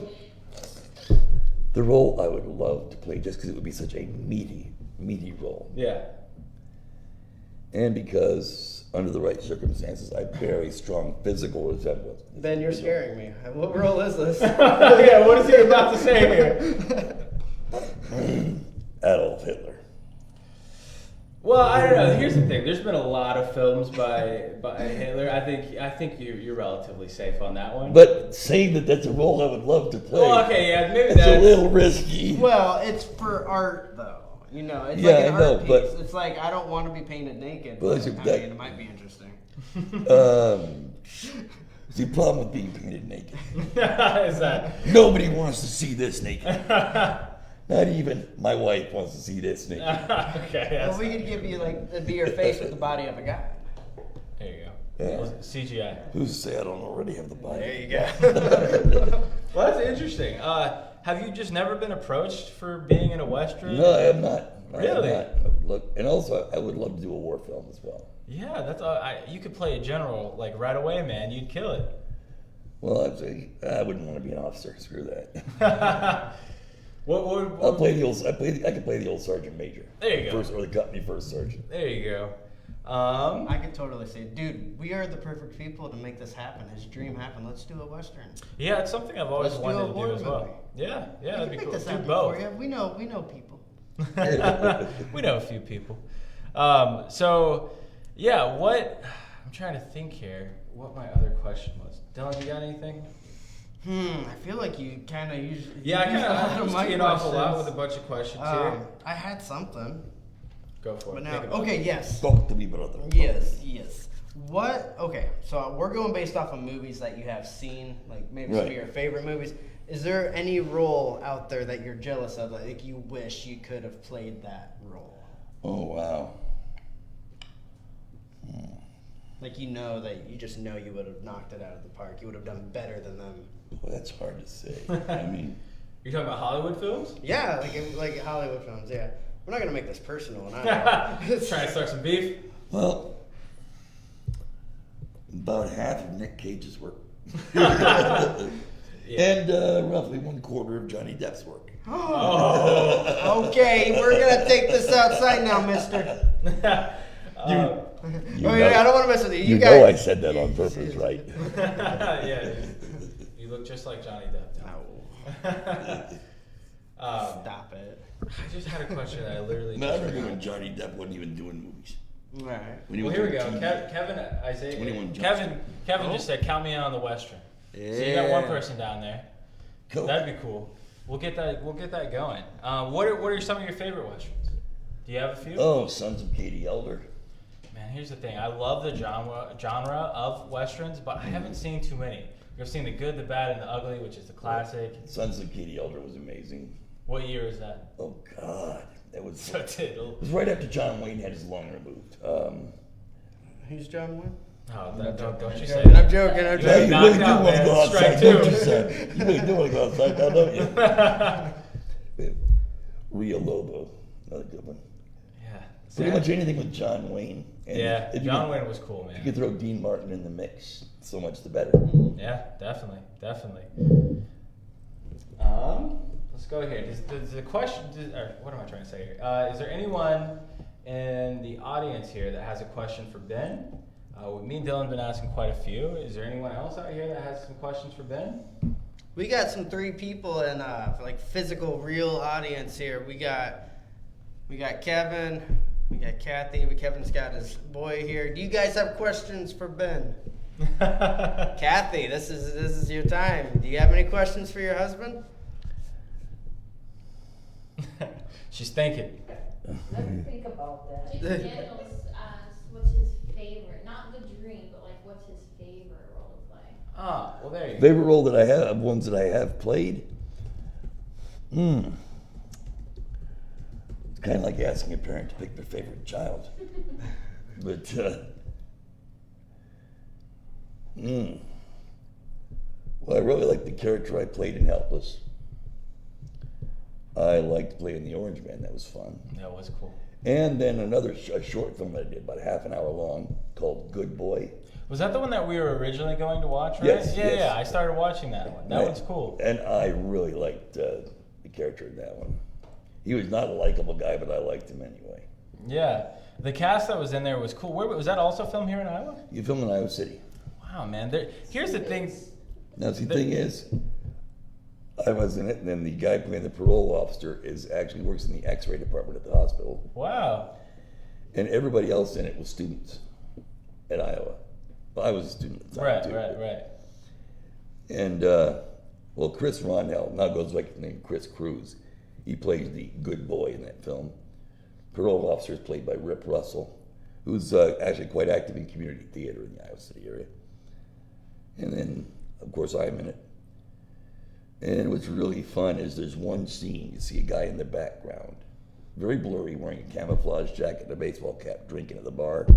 Speaker 6: The role I would love to play, just because it would be such a meaty role.
Speaker 5: Yeah.
Speaker 6: And because under the right circumstances, I bear a strong physical resemblance.
Speaker 4: Ben, you're scaring me. What role is this?
Speaker 5: Yeah, what is he about to say here?
Speaker 6: Adolf Hitler.
Speaker 5: Well, I don't know. Here's the thing. There's been a lot of films by Hitler. I think you're relatively safe on that one.
Speaker 6: But saying that that's a role I would love to play.
Speaker 5: Oh, okay, yeah, maybe
Speaker 6: that's a little risky.
Speaker 4: Well, it's for art, though. You know, it's
Speaker 6: yeah,
Speaker 4: like an art piece.
Speaker 6: But
Speaker 4: it's like I don't want to be painted naked.
Speaker 6: But
Speaker 4: it might be interesting.
Speaker 6: The problem with being painted naked
Speaker 5: is that
Speaker 6: nobody wants to see this naked. Not even my wife wants to see this naked.
Speaker 5: Okay.
Speaker 4: Well, we could give you it'd be your face with the body of a guy.
Speaker 5: There you go.
Speaker 6: Yeah.
Speaker 5: CGI.
Speaker 6: Who's to say I don't already have the body?
Speaker 4: There you go.
Speaker 5: Well, that's interesting. Have you just never been approached for being in a Western?
Speaker 6: No, I have not.
Speaker 5: Really?
Speaker 6: I have not. Look, and also I would love to do a war film as well.
Speaker 5: Yeah, that's you could play a general right away, man. You'd kill it.
Speaker 6: Well, I wouldn't want to be an officer. Screw that.
Speaker 5: What
Speaker 6: I could play the old sergeant major.
Speaker 5: There you go.
Speaker 6: Or the company first sergeant.
Speaker 5: There you go.
Speaker 4: I could totally say, dude, we are the perfect people to make this happen. His dream happen. Let's do a Western.
Speaker 5: Yeah, it's something I've always wanted to do as well.
Speaker 4: Movie.
Speaker 5: Yeah, that'd be cool.
Speaker 4: This
Speaker 5: do both.
Speaker 4: For you. We know people.
Speaker 5: We know a few people. So, yeah, I'm trying to think here. What my other question was. Dylan, you got anything?
Speaker 4: I feel like you kind of use.
Speaker 5: Yeah, I kind of teeing off a lot with a bunch of questions here.
Speaker 4: I had something.
Speaker 5: Go for
Speaker 4: but
Speaker 5: it.
Speaker 4: Now, okay, yes.
Speaker 6: Talk to me, brother.
Speaker 4: Yes. What? Okay, so we're going based off of movies that you have seen, like maybe some of your favorite movies. Is there any role out there that you're jealous of, like you wish you could have played that role?
Speaker 6: Oh wow.
Speaker 4: Like that you just know you would have knocked it out of the park. You would have done better than them.
Speaker 6: Well, that's hard to say. I mean,
Speaker 5: you're talking about Hollywood films?
Speaker 4: Yeah, like Hollywood films. Yeah, we're not gonna make this personal.
Speaker 5: Trying to start some beef.
Speaker 6: Well, about half of Nick Cage's work, and roughly 1/4 of Johnny Depp's work.
Speaker 4: Oh, okay, we're gonna take this outside now, Mister. I don't want to mess with you.
Speaker 6: You know I said that on purpose, right?
Speaker 5: Yeah, you look just like Johnny Depp.
Speaker 4: Stop it.
Speaker 5: I just had a question that I literally.
Speaker 6: No, I remember when Johnny Depp wasn't even doing movies.
Speaker 4: Right.
Speaker 5: Well, here we go. Kevin just said, "Count me in on the Western." Yeah. So you got one person down there.
Speaker 6: Cool.
Speaker 5: That'd be cool. We'll get that going. What are some of your favorite Westerns? Do you have a few?
Speaker 6: Oh, Sons of Katie Elder.
Speaker 5: Man, here's the thing. I love the genre of Westerns, but I haven't seen too many. I've seen The Good, the Bad, and the Ugly, which is the classic.
Speaker 6: Sons of Katie Elder was amazing.
Speaker 5: What year is that?
Speaker 6: Oh, God. It was,
Speaker 5: So
Speaker 6: it was right after John Wayne had his lung removed.
Speaker 4: Who's John Wayne?
Speaker 5: Oh, don't you say
Speaker 4: I'm
Speaker 5: that.
Speaker 4: joking. I'm
Speaker 6: Yeah,
Speaker 4: joking.
Speaker 6: you really do
Speaker 5: out,
Speaker 6: want to
Speaker 5: man.
Speaker 6: go outside,
Speaker 5: Strike
Speaker 6: don't
Speaker 5: two.
Speaker 6: you, son? You really do want to go outside now, don't you? Rio Lobo, another good one.
Speaker 5: Yeah.
Speaker 6: Pretty much anything with John Wayne. And
Speaker 5: Yeah,
Speaker 6: if you
Speaker 5: John
Speaker 6: could-
Speaker 5: Wayne was cool,
Speaker 6: You
Speaker 5: man.
Speaker 6: could throw Dean Martin in the mix. So much the better.
Speaker 5: Yeah, definitely. Let's go here. Does the question, or what am I trying to say here? Is there anyone in the audience here that has a question for Ben? Me and Dylan have been asking quite a few. Is there anyone else out here that has some questions for Ben?
Speaker 4: We got some 3 people in like physical, real audience here. We got Kevin, we got Kathy, but Kevin's got his boy here. Do you guys have questions for Ben? Kathy, this is your time. Do you have any questions for your husband?
Speaker 5: She's thinking.
Speaker 12: Let me think about that.
Speaker 13: If Daniels asks what's his favorite, not the dream, but like what's his favorite role to play?
Speaker 5: Ah, well there you go.
Speaker 6: Favorite role that I have, ones that I have played? It's kind of like asking a parent to pick their favorite child. But, well, I really like the character I played in Helpless. I liked playing the Orange Man. That was fun.
Speaker 5: That was cool.
Speaker 6: And then another short film that I did, about half an hour long, called Good Boy.
Speaker 5: Was that the one that we were originally going to watch, right?
Speaker 6: Yes,
Speaker 5: Yeah,
Speaker 6: yes.
Speaker 5: yeah. I started watching that one. That one's cool.
Speaker 6: And I really liked the character in that one. He was not a likable guy, but I liked him anyway.
Speaker 5: Yeah. The cast that was in there was cool. Where was that also filmed here in Iowa?
Speaker 6: You filmed in Iowa City.
Speaker 5: Wow, man. Here's the thing.
Speaker 6: Now, the thing is, I was in it, and then the guy playing the parole officer actually works in the X-ray department at the hospital.
Speaker 5: Wow.
Speaker 6: And everybody else in it was students at Iowa. Well, I was a student at the time, too.
Speaker 5: Right.
Speaker 6: And, well, Chris Ronell, now goes by the name Chris Cruz. He plays the good boy in that film. Parole officer is played by Rip Russell, who's actually quite active in community theater in the Iowa City area. And then, of course, I'm in it. And what's really fun is there's one scene, you see a guy in the background, very blurry, wearing a camouflage jacket and a baseball cap, drinking at the bar. It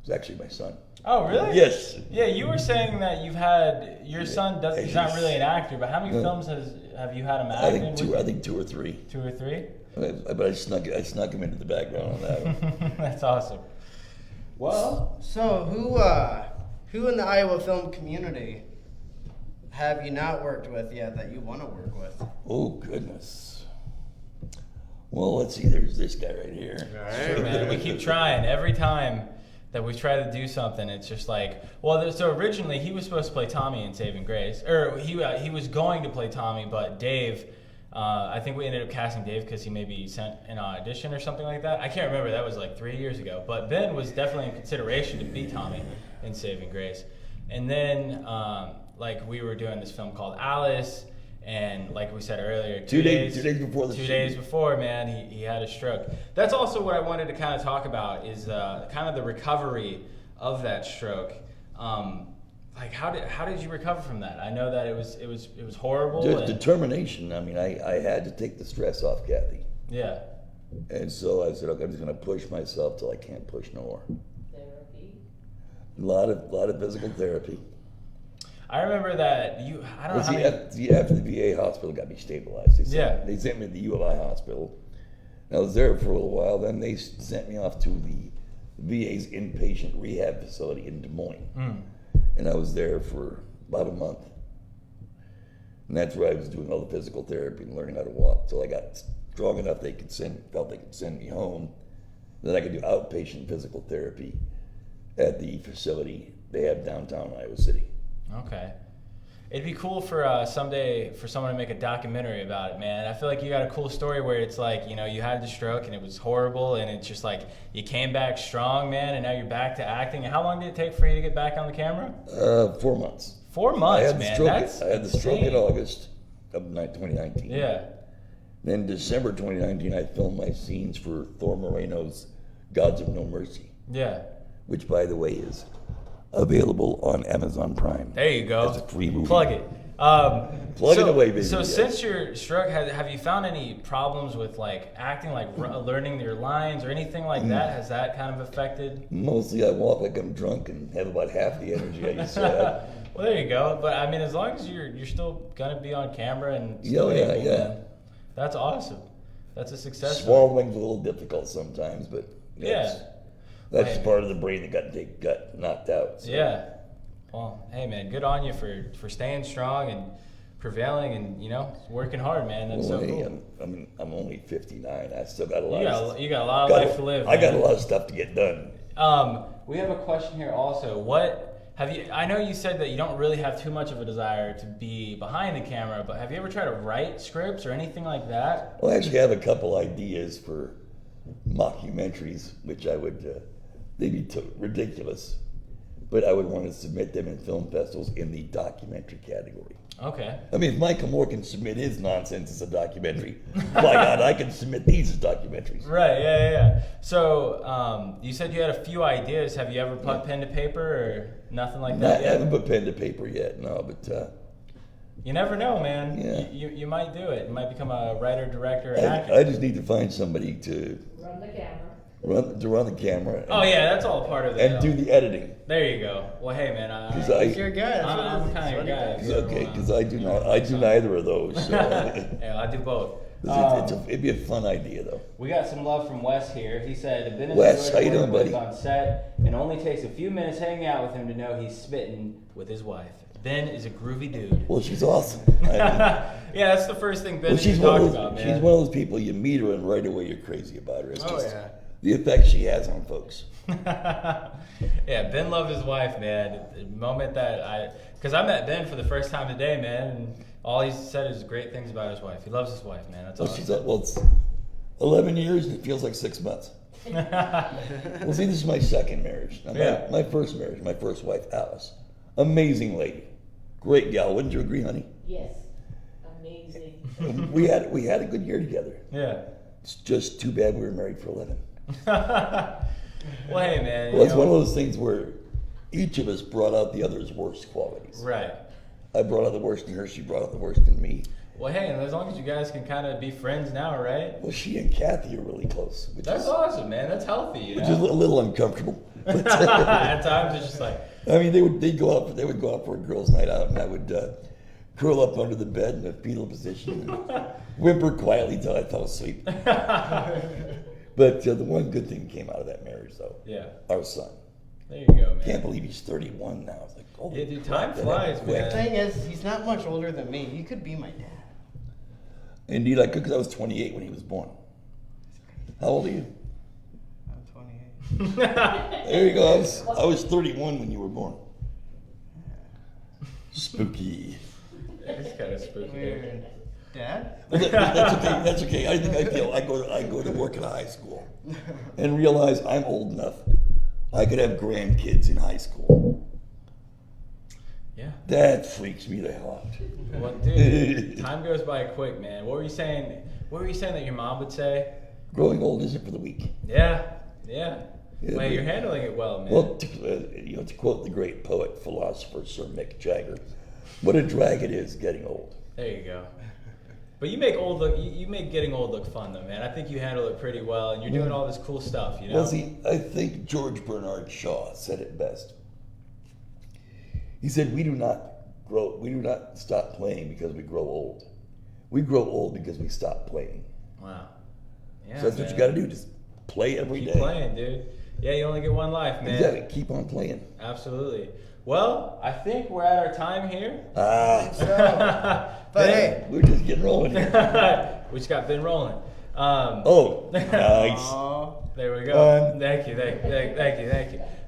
Speaker 6: was actually my son.
Speaker 5: Oh, really?
Speaker 6: Yes.
Speaker 5: Yeah, you were saying that you've had, your son he's not really an actor, but how many films have you had him act in?
Speaker 6: I think 2 or 3.
Speaker 5: 2 or 3?
Speaker 6: But I snuck him into the background on that one.
Speaker 5: That's awesome. Well,
Speaker 4: So who in the Iowa film community have you not worked with yet that you want to work with?
Speaker 6: Oh, goodness. Well, let's see. There's this guy right here.
Speaker 5: Sure, man. We keep trying. Every time that we try to do something, it's just like, well, so originally he was supposed to play Tommy in Saving Grace. Or he was going to play Tommy, but Dave, I think we ended up casting Dave because he maybe sent an audition or something like that. I can't remember. That was like 3 years ago. But Ben was definitely in consideration to be Tommy in Saving Grace. And then, like, we were doing this film called Alice. And like we said earlier, 2 days
Speaker 6: before the
Speaker 5: 2 days before, man, he had a stroke. That's also what I wanted to kind of talk about is kind of the recovery of that stroke. Like how did you recover from that? I know that it was horrible.
Speaker 6: Just determination. I mean, I had to take the stress off Kathy.
Speaker 5: Yeah.
Speaker 6: And so I said, okay, I'm just going to push myself till I can't push no more.
Speaker 12: Therapy.
Speaker 6: A lot of physical therapy.
Speaker 5: I remember that I don't know how many...
Speaker 6: After the VA hospital got me stabilized, they sent me to the U of I hospital. And I was there for a little while. Then they sent me off to the VA's inpatient rehab facility in Des Moines. And I was there for about a month. And that's where I was doing all the physical therapy and learning how to walk. So I got strong enough felt they could send me home. Then I could do outpatient physical therapy at the facility they have downtown Iowa City.
Speaker 5: Okay. It'd be cool for someday for someone to make a documentary about it, man. I feel like you got a cool story where it's like, you know, you had the stroke and it was horrible and it's just like you came back strong, man, and now you're back to acting. And how long did it take for you to get back on the camera?
Speaker 6: 4 months.
Speaker 5: 4 months, man.
Speaker 6: I had the stroke in August of 2019.
Speaker 5: Yeah.
Speaker 6: Then December 2019, I filmed my scenes for Thor Moreno's Gods of No Mercy.
Speaker 5: Yeah.
Speaker 6: Which, by the way, is available on Amazon Prime.
Speaker 5: There you go.
Speaker 6: As a free movie.
Speaker 5: Plug it.
Speaker 6: Plug it away, baby.
Speaker 5: So
Speaker 6: Yes.
Speaker 5: since your stroke, have you found any problems with like acting, like learning your lines or anything like that? Has that kind of affected?
Speaker 6: Mostly I walk like I'm drunk and have about half the energy I used to have.
Speaker 5: Well, there you go. But I mean, as long as you're still gonna be on camera and still
Speaker 6: Yeah,
Speaker 5: able,
Speaker 6: yeah.
Speaker 5: man, that's awesome. That's a success.
Speaker 6: Swallowing's a little difficult sometimes, but
Speaker 5: Yeah.
Speaker 6: that's part of the brain that got knocked out. So.
Speaker 5: Yeah. Well, hey man, good on you for staying strong and prevailing and working hard, man. That's
Speaker 6: Well,
Speaker 5: so
Speaker 6: hey,
Speaker 5: cool.
Speaker 6: I'm only 59. I still got a lot.
Speaker 5: You got a lot of life to live.
Speaker 6: I got a
Speaker 5: man.
Speaker 6: lot of stuff to get done.
Speaker 5: We have a question here also. What have you? I know you said that you don't really have too much of a desire to be behind the camera, but have you ever tried to write scripts or anything like that?
Speaker 6: Well, I actually have a couple ideas for mockumentaries, which I would they'd be ridiculous, but I would want to submit them in film festivals in the documentary category.
Speaker 5: Okay.
Speaker 6: I mean, if Michael Moore can submit his nonsense as a documentary, by God, I can submit these as documentaries.
Speaker 5: Right. Yeah. So you said you had a few ideas. Have you ever put pen to paper or nothing like that
Speaker 6: I
Speaker 5: yet?
Speaker 6: haven't put pen to paper yet, no, but
Speaker 5: You never know, man.
Speaker 6: Yeah.
Speaker 5: You might do it. You might become a writer, director, and actor.
Speaker 6: I just need to find somebody to
Speaker 12: Run the camera.
Speaker 6: run the camera. And,
Speaker 5: Oh yeah, that's all part of it.
Speaker 6: and do the editing.
Speaker 5: There you go. Well, hey man,
Speaker 6: He's
Speaker 4: your guy. That's what
Speaker 5: I'm
Speaker 4: it is.
Speaker 5: kind of your guy.
Speaker 6: It's okay, because I do neither of those. So.
Speaker 5: Yeah, I do both.
Speaker 6: It'd be a fun idea, though.
Speaker 5: We got some love from Wes here. He said, "Ben is
Speaker 6: Wes,
Speaker 5: enjoyed
Speaker 6: how you
Speaker 5: working
Speaker 6: doing,
Speaker 5: with
Speaker 6: buddy?
Speaker 5: on set, and only takes a few minutes hanging out with him to know he's smitten with his wife. Ben is a groovy dude."
Speaker 6: Well, she's awesome.
Speaker 5: Yeah, that's the first thing Ben
Speaker 6: she's
Speaker 5: talked
Speaker 6: one of
Speaker 5: about,
Speaker 6: those.
Speaker 5: man.
Speaker 6: She's one of those people you meet her and right away you're crazy about her. It's
Speaker 5: Oh,
Speaker 6: just
Speaker 5: yeah.
Speaker 6: the effect she has on folks.
Speaker 5: Yeah, Ben loved his wife, man. The moment that because I met Ben for the first time today, man, and all he said is great things about his wife. He loves his wife, man. That's all.
Speaker 6: It's 11 years and it feels like 6 months. Well, see, this is my second marriage. Now,
Speaker 5: Yeah.
Speaker 6: my first marriage, my first wife, Alice, amazing lady, great gal. Wouldn't you agree, honey?
Speaker 12: Yes. Amazing.
Speaker 6: we had a good year together.
Speaker 5: Yeah.
Speaker 6: It's just too bad we were married for 11.
Speaker 5: Well, hey, man.
Speaker 6: Well, it's one of those things where each of us brought out the other's worst qualities.
Speaker 5: Right.
Speaker 6: I brought out the worst in her. She brought out the worst in me.
Speaker 5: Well, hey, and as long as you guys can kind of be friends now, right?
Speaker 6: Well, she and Kathy are really close.
Speaker 5: That's awesome, man. That's healthy, you
Speaker 6: Which
Speaker 5: know?
Speaker 6: is a little uncomfortable.
Speaker 5: At times, it's just like...
Speaker 6: I mean, they would go out for a girls' night out, and I would curl up under the bed in a fetal position and whimper quietly till I fell asleep. But the one good thing came out of that marriage, though,
Speaker 5: Yeah.
Speaker 6: our son.
Speaker 5: There you go, man.
Speaker 6: Can't believe he's 31 now. It's like, oh,
Speaker 5: Yeah, dude, time flies,
Speaker 4: The
Speaker 5: man.
Speaker 4: thing is, he's not much older than me. You could be my dad.
Speaker 6: Indeed, I could, because I was 28 when he was born. How old are you?
Speaker 4: I'm 28.
Speaker 6: There you go. I was 31 when you were born. Spooky.
Speaker 5: It's kind of spooky.
Speaker 4: Weird. Dad?
Speaker 6: Well, that's okay. That's okay. I go to work at a high school and realize I'm old enough. I could have grandkids in high school.
Speaker 5: Yeah.
Speaker 6: That freaks me the hell out.
Speaker 5: Well, dude, time goes by quick, man. What were you saying? What were you saying that your mom would say?
Speaker 6: Growing old isn't for the weak.
Speaker 5: Yeah.
Speaker 6: Yeah,
Speaker 5: Well, you're handling it well, man.
Speaker 6: Well, to quote the great poet, philosopher Sir Mick Jagger, what a drag it is getting old.
Speaker 5: There you go. But you make you make getting old look fun, though, man. I think you handle it pretty well, and you're doing all this cool stuff, you know.
Speaker 6: Well, see, I think George Bernard Shaw said it best. He said, "We do not stop playing because we grow old. We grow old because we stop playing."
Speaker 5: Wow. Yeah.
Speaker 6: So that's what you got to do. Just play every day.
Speaker 5: Keep playing, dude. Yeah, you only get one life, man.
Speaker 6: Exactly. Keep on playing.
Speaker 5: Absolutely. Well, I think we're at our time here.
Speaker 4: But hey,
Speaker 6: we're just getting rolling here.
Speaker 5: We just got Ben rolling.
Speaker 6: Nice.
Speaker 5: There we go. Thank you.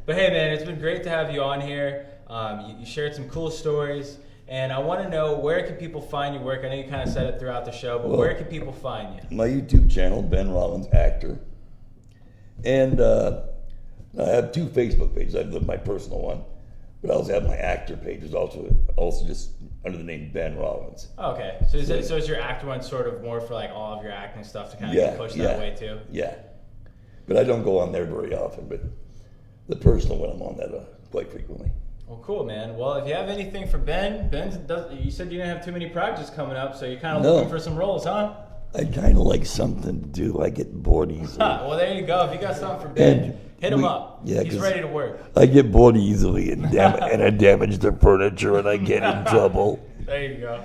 Speaker 5: But hey, man, it's been great to have you on here. You shared some cool stories, and I want to know, where can people find your work? I know you kind of said it throughout the show, but where can people find you?
Speaker 6: My YouTube channel, Ben Rollins Actor, and I have 2 Facebook pages. I have my personal one, but I also have my actor page. It's also just under the name Ben Rollins.
Speaker 5: Okay, so is your actor one sort of more for like all of your acting stuff to kind of be pushed that way too?
Speaker 6: Yeah, but I don't go on there very often. But the personal one, I'm on that quite frequently.
Speaker 5: Well, cool, man. Well, if you have anything for Ben you said you didn't have too many projects coming up, so you're kind of looking for some roles, huh?
Speaker 6: I kind of like something to do. I get bored easily.
Speaker 5: Well, there you go. If you got something for Ben, hit him up.
Speaker 6: Yeah,
Speaker 5: he's ready to work.
Speaker 6: I get bored easily and I damage the furniture and I get in trouble.
Speaker 5: There you go.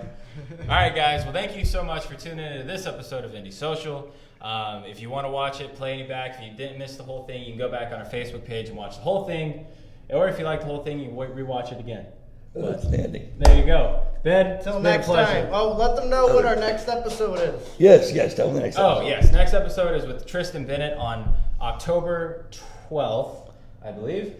Speaker 5: All right, guys. Well, thank you so much for tuning into this episode of Indie Social. If you want to watch it, play any back. If you didn't miss the whole thing, you can go back on our Facebook page and watch the whole thing. Or if you like the whole thing, you can rewatch it again.
Speaker 6: Outstanding.
Speaker 5: There you go. Ben,
Speaker 4: Till next time. Oh, let them know what our next episode is.
Speaker 6: Yes, tell them the next episode.
Speaker 5: Oh, yes. Next episode is with Tristan Bennett on October 12th, I believe.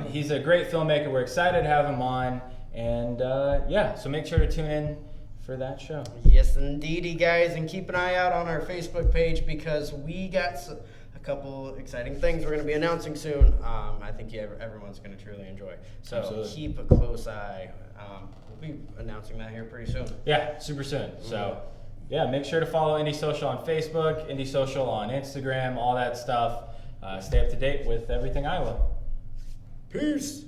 Speaker 5: He's a great filmmaker. We're excited to have him on. And, so make sure to tune in for that show.
Speaker 4: Yes, indeedy, guys. And keep an eye out on our Facebook page because we got a couple exciting things we're going to be announcing soon. I think everyone's going to truly enjoy. So
Speaker 5: Absolutely.
Speaker 4: Keep a close eye. We'll be announcing that here pretty soon.
Speaker 5: Yeah, super soon. So, make sure to follow Indie Social on Facebook, Indie Social on Instagram, all that stuff. Stay up to date with everything Iowa.
Speaker 4: Peace.